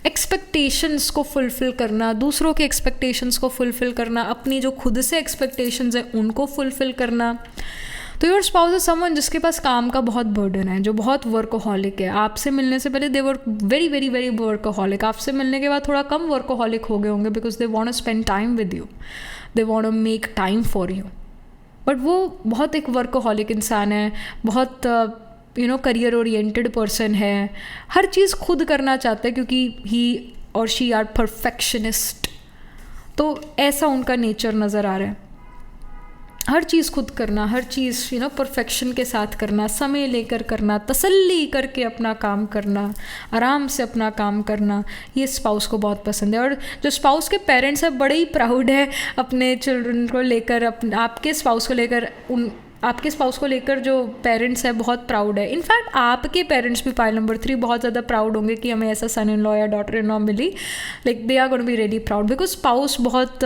एक्सपेक्टेशंस को फुलफिल करना, दूसरों के एक्सपेक्टेशंस को फुलफिल करना, अपनी जो खुद से एक्सपेक्टेशंस है उनको फुलफिल करना। तो योर स्पाउस इज समवन जिसके पास काम का बहुत बर्डन है, जो बहुत वर्कोहॉलिक है। आपसे मिलने से पहले they were very very very workaholic, आपसे मिलने के बाद थोड़ा कम वर्कोहॉलिक हो गए होंगे, because they want to spend time with you, they want to make time for you. But वो बहुत एक वर्कोहॉलिक इंसान है, बहुत करियर ओरिएंटेड पर्सन है, हर चीज़ खुद करना चाहता है क्योंकि ही और शी आर परफेक्शनिस्ट। तो ऐसा उनका नेचर नज़र आ रहा है, हर चीज़ खुद करना, हर चीज़ परफेक्शन के साथ करना, समय लेकर करना, तसल्ली करके अपना काम करना, आराम से अपना काम करना, ये स्पाउस को बहुत पसंद है। और जो स्पाउस के पेरेंट्स हैं बड़े ही प्राउड है अपने चिल्ड्रन को लेकर, आपके स्पाउस को लेकर, आपके स्पाउस को लेकर जो पेरेंट्स है बहुत प्राउड है। इनफैक्ट आपके पेरेंट्स भी पाइल नंबर 3 बहुत ज़्यादा प्राउड होंगे कि हमें ऐसा सन इन लॉ या डॉटर इन लॉ मिली। Like they are going to be really proud because spouse बहुत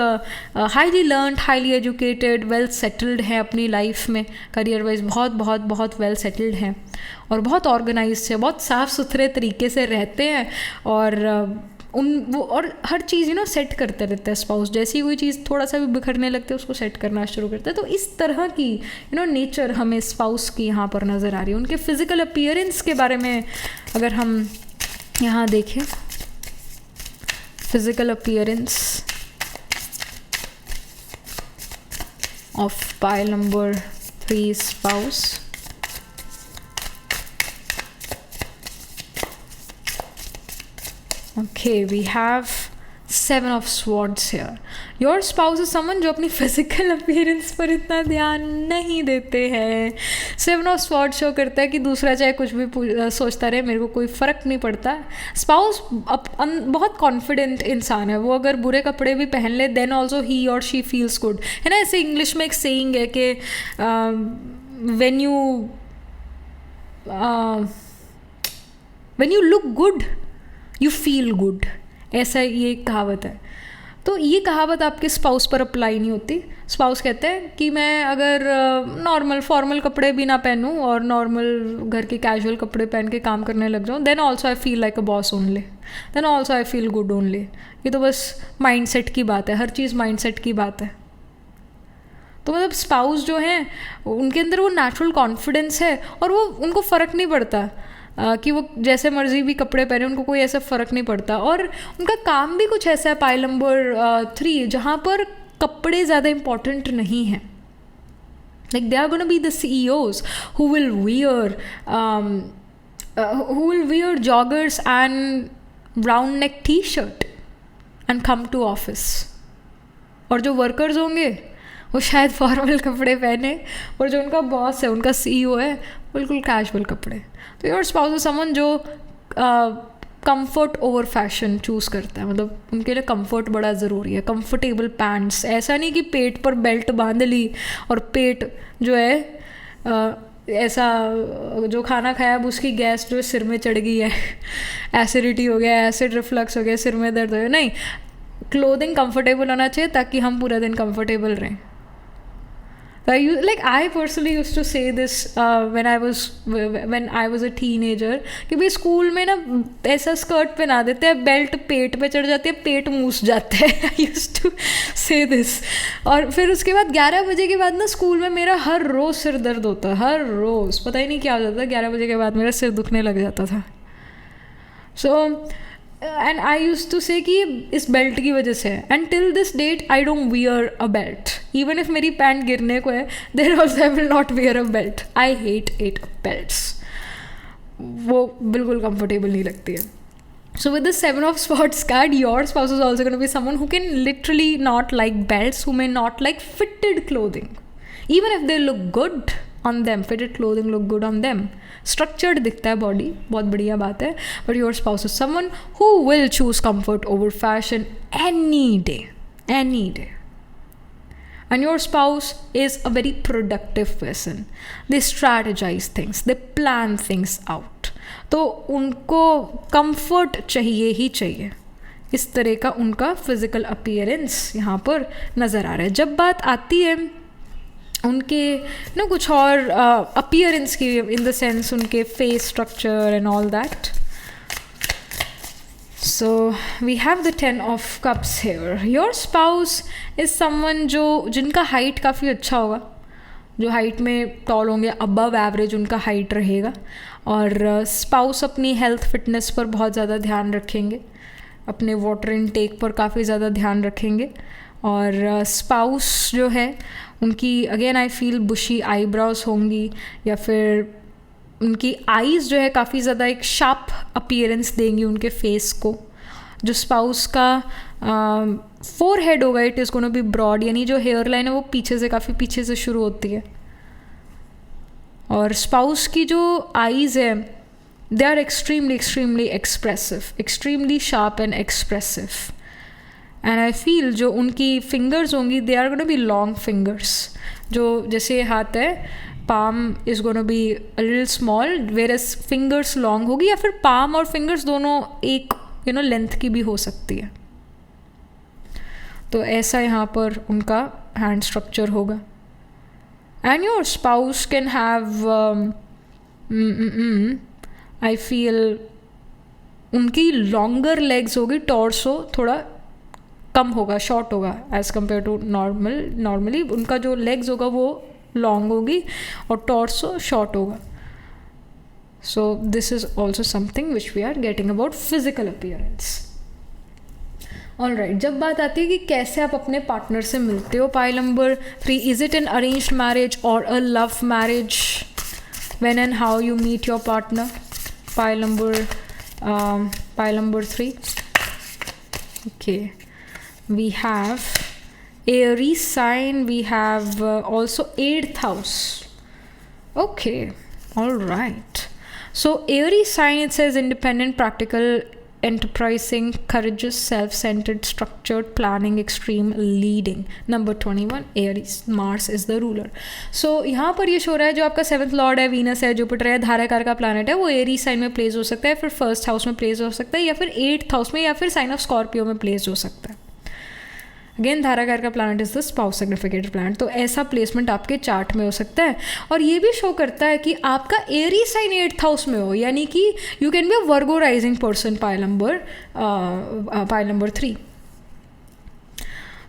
highly learned, highly educated, well settled है अपनी लाइफ में, करियर वाइज बहुत बहुत बहुत वेल सेटल्ड हैं और बहुत ऑर्गेनाइज्ड है, बहुत साफ़ सुथरे तरीके से रहते हैं और वो और हर चीज़ सेट करते रहते हैं स्पाउस। जैसी कोई चीज़ थोड़ा सा भी बिखरने लगते हैं उसको सेट करना शुरू करते हैं। तो इस तरह की नेचर हमें स्पाउस की यहाँ पर नज़र आ रही है। उनके फिजिकल अपीयरेंस के बारे में अगर हम यहाँ देखें, physical appearance of pile number 3 spouse, okay, we have 7 of Swords here. Your spouse is someone जो अपनी physical appearance पर इतना ध्यान नहीं देते हैं। 7 of Swords शो करता है कि दूसरा चाहे कुछ भी सोचता रहे, मेरे को कोई फ़र्क नहीं पड़ता। स्पाउस बहुत कॉन्फिडेंट इंसान है, वो अगर बुरे कपड़े भी पहन ले देन ऑल्सो ही और शी फील्स गुड, है ना। ऐसे इंग्लिश में एक सेइंग है कि when you look good you feel good, ऐसा ये कहावत है। तो ये कहावत आपके स्पाउस पर अप्लाई नहीं होती। स्पाउस कहते हैं कि मैं अगर नॉर्मल फॉर्मल कपड़े भी ना पहनूं और नॉर्मल घर के कैजुअल कपड़े पहन के काम करने लग जाऊं, then also I feel like a boss only, then also I feel good only. ये तो बस माइंडसेट की बात है, हर चीज़ माइंडसेट की बात है। तो मतलब स्पाउस जो हैं उनके अंदर वो नेचुरल कॉन्फिडेंस है और वो उनको फ़र्क नहीं पड़ता कि वो जैसे मर्जी भी कपड़े पहने, उनको कोई ऐसा फ़र्क नहीं पड़ता। और उनका काम भी कुछ ऐसा है पाइल नंबर 3 जहाँ पर कपड़े ज़्यादा इम्पॉर्टेंट नहीं हैं। Like they are going to be the CEOs who will wear joggers and round neck t-shirt and come to office. और जो वर्कर्स होंगे वो शायद फॉर्मल कपड़े पहने, और जो उनका बॉस है, उनका CEO है, बिल्कुल कैजुअल कपड़े. तो योर स्पाउस इज समवन जो कंफर्ट ओवर फैशन चूज़ करता है. मतलब उनके लिए कंफर्ट बड़ा ज़रूरी है. कंफर्टेबल पैंट्स, ऐसा नहीं कि पेट पर बेल्ट बांध ली और पेट जो है ऐसा जो खाना खाया अब उसकी गैस जो सिर में चढ़ गई है, एसिडिटी हो गया, एसिड रिफ्लक्स हो गया, सिर में दर्द हो गया. नहीं, क्लोथिंग कंफर्टेबल होना चाहिए ताकि हम पूरा दिन कंफर्टेबल रहें. I personally used to say this when I was a teenager कि भाई स्कूल में ना ऐसा स्कर्ट पहना देते हैं, बेल्ट पेट पे चढ़ जाती है, पेट मूस जाता है. I used to say this. और फिर उसके बाद 11 बजे के बाद ना स्कूल में मेरा हर रोज़ सिर दर्द होता, हर रोज़ पता ही नहीं क्या हो जाता. 11 बजे के बाद मेरा सिर दुखने लग जाता था. एंड आई यूज टू से कि इस बेल्ट की वजह से है. And till this date I don't wear a belt. Even if मेरी पैंट गिरने को है, there also I will not wear a belt. I hate belts. वो बिल्कुल कंफर्टेबल नहीं लगती है. So with the 7 of Swords card, your spouse is also going to be someone who can literally not like belts, who may not like fitted clothing. Even if they look good on them, fitted clothing look good on them. Structured दिखता है body, बहुत बढ़िया बात है. But your spouse is someone who will choose comfort over fashion any day. And your spouse is a very productive person. They strategize things, they plan things out. तो उनको कंफर्ट चाहिए ही चाहिए. इस तरह का उनका फिजिकल अपीयरेंस यहाँ पर नज़र आ रहा है. जब बात आती है उनके ना कुछ और अपीयरेंस की, इन द सेंस उनके face structure and all that. So we have the 10 of Cups here. Your spouse is someone जिनका हाइट काफ़ी अच्छा होगा, जो हाइट में टॉल होंगे, अबव एवरेज उनका हाइट रहेगा. और स्पाउस अपनी हेल्थ फिटनेस पर बहुत ज़्यादा ध्यान रखेंगे, अपने वाटर इनटेक पर काफ़ी ज़्यादा ध्यान रखेंगे. और स्पाउस जो है उनकी again I feel bushy eyebrows होंगी, या फिर उनकी आईज़ जो है काफ़ी ज़्यादा एक शार्प अपीयरेंस देंगी उनके फेस को. जो स्पाउस का फोरहेड होगा, it is gonna be broad, यानी जो हेयर लाइन है वो पीछे से, काफ़ी पीछे से शुरू होती है. और स्पाउस की जो आईज़ है, they are extremely expressive, extremely sharp and expressive. And I feel जो उनकी फिंगर्स होंगी, they are gonna be long fingers. जो जैसे हाथ है, palm is gonna be a little small, whereas fingers long होगी, या फिर पाम और फिंगर्स दोनों एक लेंथ की भी हो सकती है. तो ऐसा यहाँ पर उनका हैंड स्ट्रक्चर होगा. And your spouse can have I feel उनकी लॉन्गर लेग्स होगी, टॉर्सो थोड़ा कम होगा, शॉर्ट होगा एज़ कम्पेयर टू नॉर्मली उनका जो लेग्स होगा वो लॉन्ग होगी और टॉर्सो शॉर्ट होगा. So this is also something which we are getting about physical appearance. Alright, जब बात आती है कि कैसे आप अपने पार्टनर से मिलते हो, pile number 3, is it an arranged marriage और a love marriage? When and how you meet your partner? Pile number 3. Okay, we have Aries sign, we have also 8th house. Okay, all right. So Aries sign, it says independent, practical, enterprising, courageous, self-centered, structured, planning, extreme, leading. Number 21, Aries. Mars is the ruler. So यहाँ पर ये शो रहा है जो आपका 7th लॉर्ड है, वीनस है, जुपिटर है, धाराकार का प्लानट है, वो एरीज साइन में प्लेस हो सकता है, फिर 1st हाउस में प्लेस हो सकता है, या फिर 8th हाउस में, या फिर साइन ऑफ स्कॉर्पियो में प्लेस हो सकता है. अगेन धाराकार का planet is the spouse significated planet. तो ऐसा प्लेसमेंट आपके चार्ट में हो सकता है. और ये भी शो करता है कि आपका एरीज साइन 8th हाउस में हो, यानी कि you can be a Virgo rising person. Pile number 3.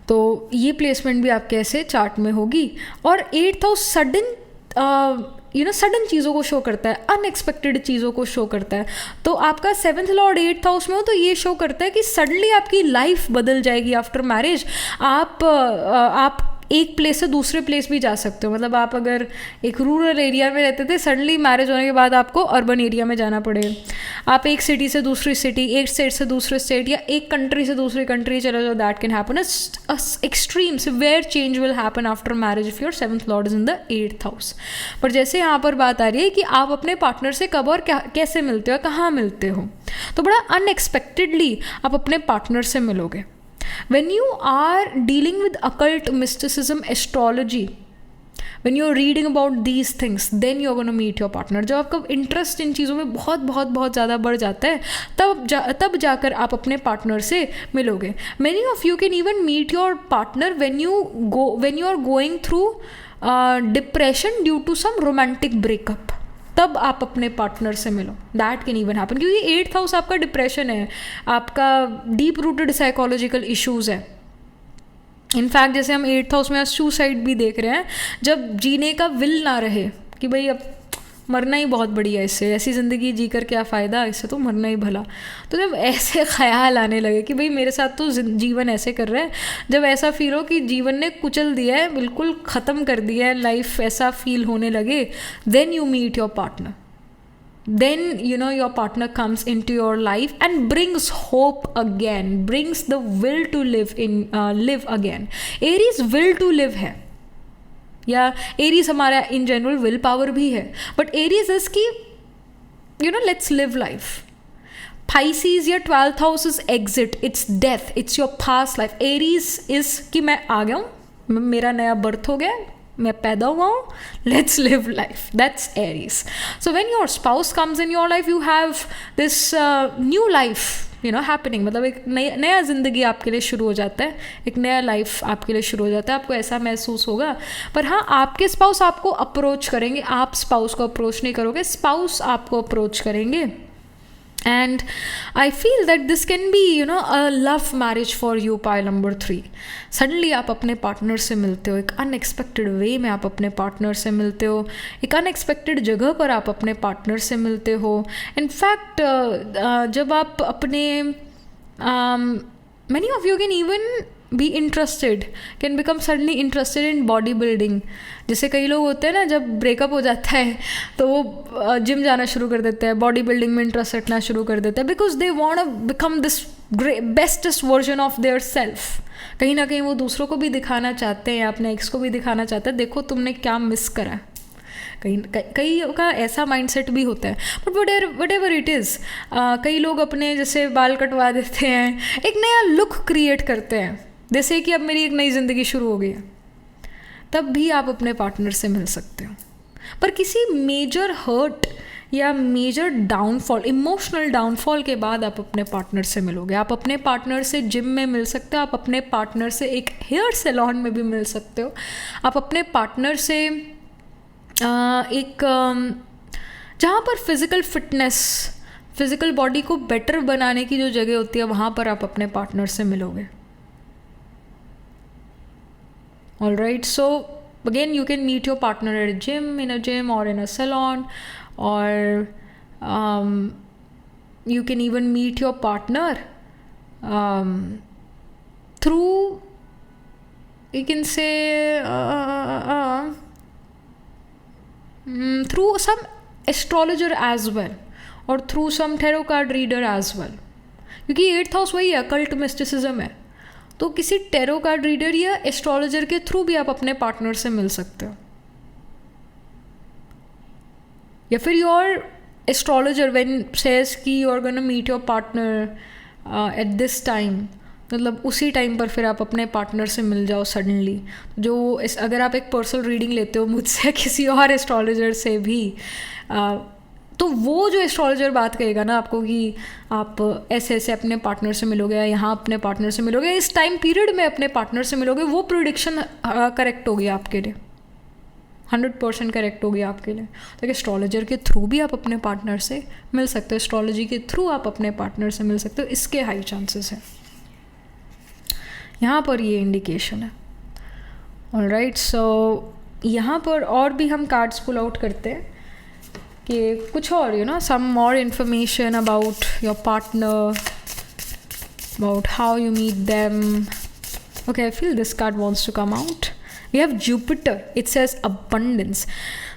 तो ये प्लेसमेंट भी आपके ऐसे चार्ट में होगी. और 8th हाउस सडन चीज़ों को शो करता है, अनएक्सपेक्टेड चीज़ों को शो करता है. तो आपका 7th लॉर्ड 8th हाउस में हो तो ये शो करता है कि सडनली आपकी लाइफ बदल जाएगी आफ्टर मैरिज. आप एक प्लेस से दूसरे प्लेस भी जा सकते हो, मतलब आप अगर एक रूरल एरिया में रहते थे, सडनली मैरिज होने के बाद आपको अर्बन एरिया में जाना पड़े, आप एक सिटी से दूसरी सिटी, एक स्टेट से दूसरे स्टेट, या एक कंट्री से दूसरी कंट्री चले जाओ, that can happen. Extreme severe change will happen after marriage if your 7th Lord is in the 8th house. पर जैसे यहाँ पर बात आ रही है कि आप अपने पार्टनर से कब और कैसे मिलते हो, कहाँ मिलते हो, तो बड़ा अनएक्सपेक्टेडली आप अपने पार्टनर से मिलोगे. When you are dealing with occult mysticism, astrology, when you're reading about these things, then you're going to meet your partner. जब आपका इंटरेस्ट इन चीज़ों में बहुत बहुत बहुत ज़्यादा बढ़ जाता है, तब जाकर आप अपने पार्टनर से मिलोगे. Many of you can even meet your partner when you are going through depression due to some romantic breakup. तब आप अपने पार्टनर से मिलो. दैट कैन इवन हैपन, क्योंकि 8th हाउस आपका डिप्रेशन है, आपका डीप रूटेड साइकोलॉजिकल इश्यूज़ है. इनफैक्ट जैसे हम 8th हाउस में सुसाइड भी देख रहे हैं, जब जीने का विल ना रहे कि भाई अब मरना ही बहुत बढ़िया, इससे ऐसी ज़िंदगी जी कर क्या फ़ायदा, इससे तो मरना ही भला. तो जब ऐसे ख्याल आने लगे कि भाई मेरे साथ तो जीवन ऐसे कर रहा है, जब ऐसा फील हो कि जीवन ने कुचल दिया है, बिल्कुल ख़त्म कर दिया है लाइफ, ऐसा फील होने लगे, then you meet your partner. Then your partner comes into your life and brings hope again, brings the will to live again. Aries will to live है, या एरीज हमारा इन जनरल विल पावर भी है, बट एरीज इज की लेट्स लिव लाइफ. Pisces या 12th house is exit, it's death, it's your past life. Aries is कि मैं आ गया हूँ, मेरा नया बर्थ हो गया, मैं पैदा हुआ हूँ, let's live life. That's Aries. So when your spouse comes in your life, you have this new life happening, मतलब एक नया ज़िंदगी आपके लिए शुरू हो जाता है, एक नया लाइफ आपके लिए शुरू हो जाता है. आपको ऐसा महसूस होगा. पर हाँ, आपके स्पाउस आपको अप्रोच करेंगे, आप स्पाउस को अप्रोच नहीं करोगे, स्पाउस आपको अप्रोच करेंगे. And I feel that this can be a love marriage for you. Pile number 3, suddenly आप अपने पार्टनर से मिलते हो, एक अनएक्सपेक्टेड वे में आप अपने पार्टनर से मिलते हो, एक अनएक्सपेक्टेड जगह पर आप अपने पार्टनर से मिलते हो. इनफैक्ट जब आप अपने many of you can even be interested, can become suddenly interested in body building. जैसे कई लोग होते हैं ना, जब ब्रेकअप हो जाता है तो वो जिम जाना शुरू कर देते हैं, बॉडी बिल्डिंग में इंटरेस्ट रखना शुरू कर देते हैं, because they want to become this bestest version of their self. कहीं ना कहीं वो दूसरों को भी दिखाना चाहते हैं, अपने एक्स को भी दिखाना चाहते हैं, देखो तुमने क्या मिस करा है. कई का ऐसा माइंडसेट भी होता है. But what ever it is, कई लोग अपने जैसे बाल कटवा देते हैं, एक नया लुक क्रिएट करते हैं, जैसे कि अब मेरी एक नई ज़िंदगी शुरू हो गई है. तब भी आप अपने पार्टनर से मिल सकते हो. पर किसी मेजर हर्ट या मेजर डाउनफॉल, इमोशनल डाउनफॉल के बाद आप अपने पार्टनर से मिलोगे. आप अपने पार्टनर से जिम में मिल सकते हो, आप अपने पार्टनर से एक हेयर सैलून में भी मिल सकते हो, आप अपने पार्टनर से एक जहाँ पर फिज़िकल फिटनेस, फिज़िकल बॉडी को बेटर बनाने की जो जगह होती है, वहाँ पर आप अपने पार्टनर से मिलोगे. Alright, so again you can meet your partner at a gym, in a gym or in a salon, or you can even meet your partner through, you can say through some astrologer as well, or through some tarot card reader as well. क्योंकि 8th हाउस वही है, occult mysticism है, तो किसी टेरो कार्ड रीडर या एस्ट्रोलॉजर के थ्रू भी आप अपने पार्टनर से मिल सकते हो. या फिर योर एस्ट्रोलॉजर व्हेन सेज कि you are gonna meet your partner at this time, मतलब उसी टाइम पर फिर आप अपने पार्टनर से मिल जाओ सडनली. जो अगर आप एक पर्सनल रीडिंग लेते हो मुझसे, किसी और एस्ट्रोलॉजर से भी, तो वो जो एस्ट्रोलॉजर बात कहेगा ना आपको कि आप ऐसे ऐसे अपने पार्टनर से मिलोगे, या यहाँ अपने पार्टनर से मिलोगे, इस टाइम पीरियड में अपने पार्टनर से मिलोगे, वो प्रेडिक्शन करेक्ट होगी आपके लिए, 100% करेक्ट होगी आपके लिए. तो एस्ट्रोलॉजर के थ्रू भी आप अपने पार्टनर से मिल सकते हो, एस्ट्रोलॉजी के थ्रू आप अपने पार्टनर से मिल सकते हो, इसके हाई चांसेस हैं. यहाँ पर ये इंडिकेशन है. ऑलराइट, सो यहाँ पर और भी हम कार्ड्स पुल आउट करते हैं कि कुछ और some more information about your partner, about how you meet them. Okay, I feel this card wants to come out. We have Jupiter, it says abundance.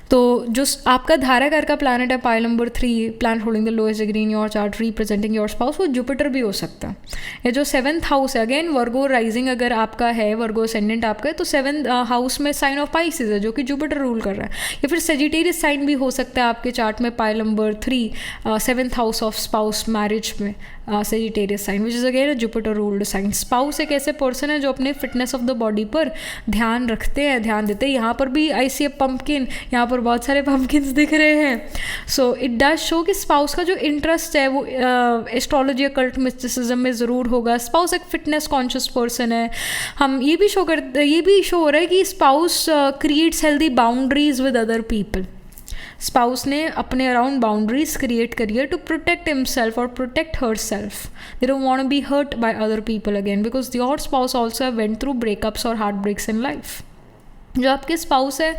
तो जो आपका धाराकार का प्लैनेट है pile number 3, planet holding the lowest degree in your chart representing your spouse, वो जुपिटर भी हो सकता है। ये जो 7th हाउस है, अगेन वर्गो राइजिंग अगर आपका है, वर्गो असेंडेंट आपका है, तो 7th हाउस में साइन ऑफ पाइसिस है जो कि जुपिटर रूल कर रहा है। या फिर सेजिटेरियस साइन भी हो सकता है आपके चार्ट में pile number 3, 7th house of spouse marriage में Sagittarius sign which is again Jupiter ruled sign. Spouse एक ऐसे पर्सन है जो अपने फिटनेस ऑफ द बॉडी पर ध्यान रखते हैं, ध्यान देते हैं। यहाँ पर भी आई सी ए पम्पकिन, यहाँ पर बहुत सारे पम्पकिन्स दिख रहे हैं। सो इट डज शो कि स्पाउस का जो इंटरेस्ट है वो एस्ट्रोलॉजी, कल्ट, मिस्टिसिज्म में ज़रूर होगा। स्पाउस एक फिटनेस कॉन्शियस पर्सन है। हम ये भी शो हो रहा है कि spouse creates healthy boundaries with other people. Spouse ने अपने अराउंड बाउंड्रीज क्रिएट करी है टू प्रोटेक्ट हिमसेल्फ और protect her self. They don't want to be hurt by other people again because your spouse also have went through breakups और हार्ट ब्रेक्स इन लाइफ। जो आपके स्पाउस है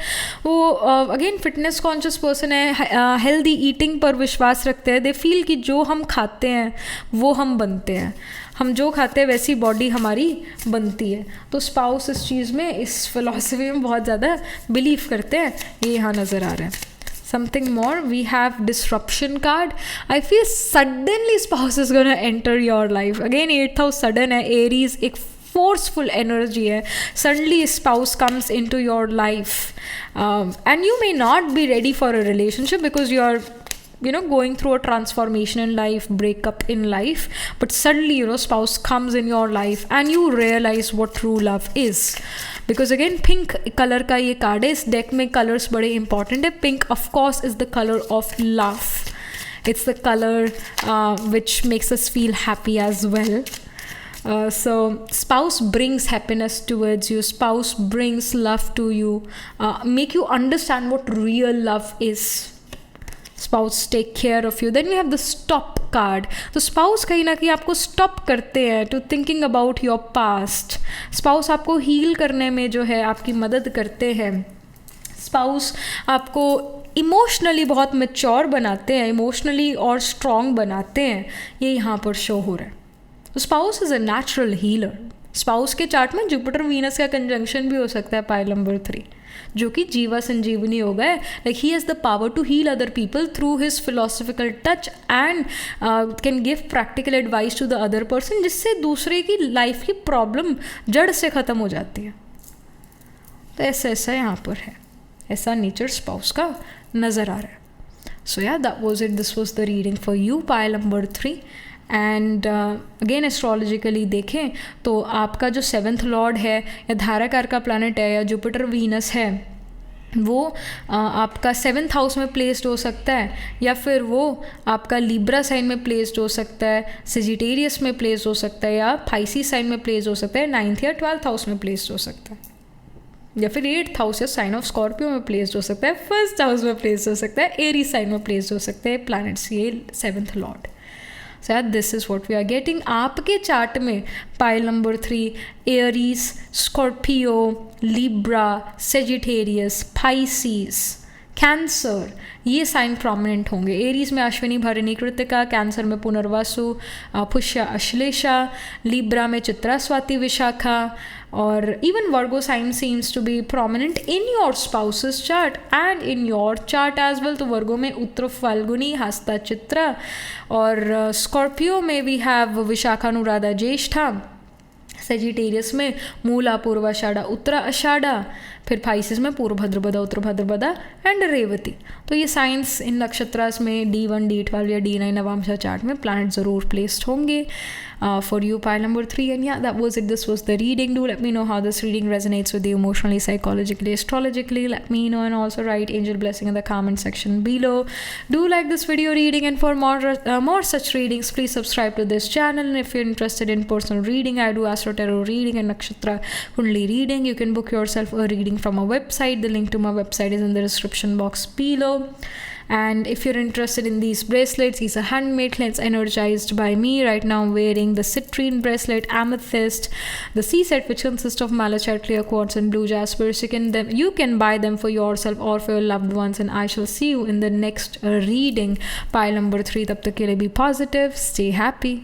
वो अगेन फिटनेस कॉन्शियस पर्सन है, हेल्दी ईटिंग पर विश्वास रखते हैं। दे फील कि जो हम खाते हैं वो हम बनते हैं, हम जो खाते हैं वैसी बॉडी हमारी बनती है। तो स्पाउस इस चीज़ में, इस फिलॉसफी में बहुत ज़्यादा बिलीव करते हैं, ये यहाँ नज़र आ रहा है। Something more, we have disruption card. I feel suddenly spouse is gonna enter your life. Again 8th house sudden है, Aries एक forceful energy है. Suddenly spouse comes into your life, and you may not be ready for a relationship because you are going through a transformation in life, breakup in life, but suddenly spouse comes in your life and you realize what true love is. Because again pink color का ये कार्ड है, इस डेक में कलर्स बड़े इंपॉर्टेंट है। Pink of course is the color of love. It's the color which makes us feel happy as well. So spouse brings happiness towards you, spouse brings love to you, make you understand what real love is. Spouse take care of you. Then we have the stop card. तो spouse कहीं ना कहीं आपको stop करते हैं to thinking about your past. Spouse आपको heal करने में जो है आपकी मदद करते हैं। Spouse आपको इमोशनली बहुत mature बनाते हैं, इमोशनली और strong बनाते हैं, ये यहाँ पर शो हो रहा है। तो spouse is a natural healer. Spouse के चार्ट में जुपिटर वीनस का कंजंक्शन भी हो सकता है पाइल नंबर 3, जो कि जीवा संजीवनी हो गए। Like he has the power to heal other people through his philosophical touch and can give practical advice to the other person, जिससे दूसरे की लाइफ की प्रॉब्लम जड़ से ख़त्म हो जाती है। तो ऐसा यहाँ पर है, ऐसा नेचर स्पाउस का नज़र आ रहा है। सो या that was it, this was the reading for you pile number 3। And again astrologically देखें तो आपका जो 7th लॉर्ड है या धाराकार का प्लैनेट है या जुपिटर वीनस है, वो आपका 7th हाउस में प्लेस्ड हो सकता है, या फिर वो आपका लिब्रा साइन में प्लेस्ड हो सकता है, सेजिटेरियस में प्लेस्ड हो सकता है, या पाइसिस साइन में प्लेस्ड हो सकता है, 9th या 12th हाउस में प्लेस्ड हो सकता है, या फिर 8th हाउस या साइन ऑफ स्कॉर्पियो में प्लेस्ड हो सकता है, 1st हाउस में प्लेस्ड हो सकता है, एरी साइन में प्लेस्ड हो सकते हैं प्लैनेट्स, ये 7th लॉर्ड। सो यार this is what we are getting. आपके चार्ट में pile number 3 Aries, Scorpio, Libra, Sagittarius, Pisces, Cancer, ये साइन प्रोमिनेंट होंगे। एरीज में अश्विनी, भरणी, कृतिका, कैंसर में पुनर्वसु, पुष्य, अश्लेषा, लिब्रा में चित्रा, स्वाति, विशाखा, और even Virgo sign seems to be prominent in your spouse's chart and in your chart as well. तो Virgo में उत्तर फाल्गुनी, हस्ता, चित्रा, और Scorpio में we have Vishakha, Anuradha, Jyeshtha, Sagittarius में मूला, पूर्वाषाढ़ा, उत्तरा, आषाढ़ा, फिर पाइसिस में पूर्व भद्रपदा, उत्तर भद्रपदा एंड रेवती। तो ये साइंस इन नक्षत्रास में D1, D12 या D9 नवांशा चार्ट में प्लैनेट ज़रूर प्लेस्ड होंगे। For you pile number 3, and yeah, that was it. This was the reading. Do let me know how this reading resonates with you emotionally, psychologically, astrologically. Let me know, and also write angel blessing in the comment section below. Do like this video reading, and for more such readings, please subscribe to this channel. And if you're interested in personal reading, I do astro tarot reading and nakshatra kundli reading. You can book yourself a reading from a website. The link to my website is in the description box below. And if you're interested in these bracelets, these are handmade, cleansed, energized by me. Right now I'm wearing the citrine bracelet, amethyst, the C set, which consists of malachite, clear quartz and blue jasper. So you can buy them for yourself or for your loved ones, and I shall see you in the next reading. Pile number 3, tab tak ke liye be positive, stay happy.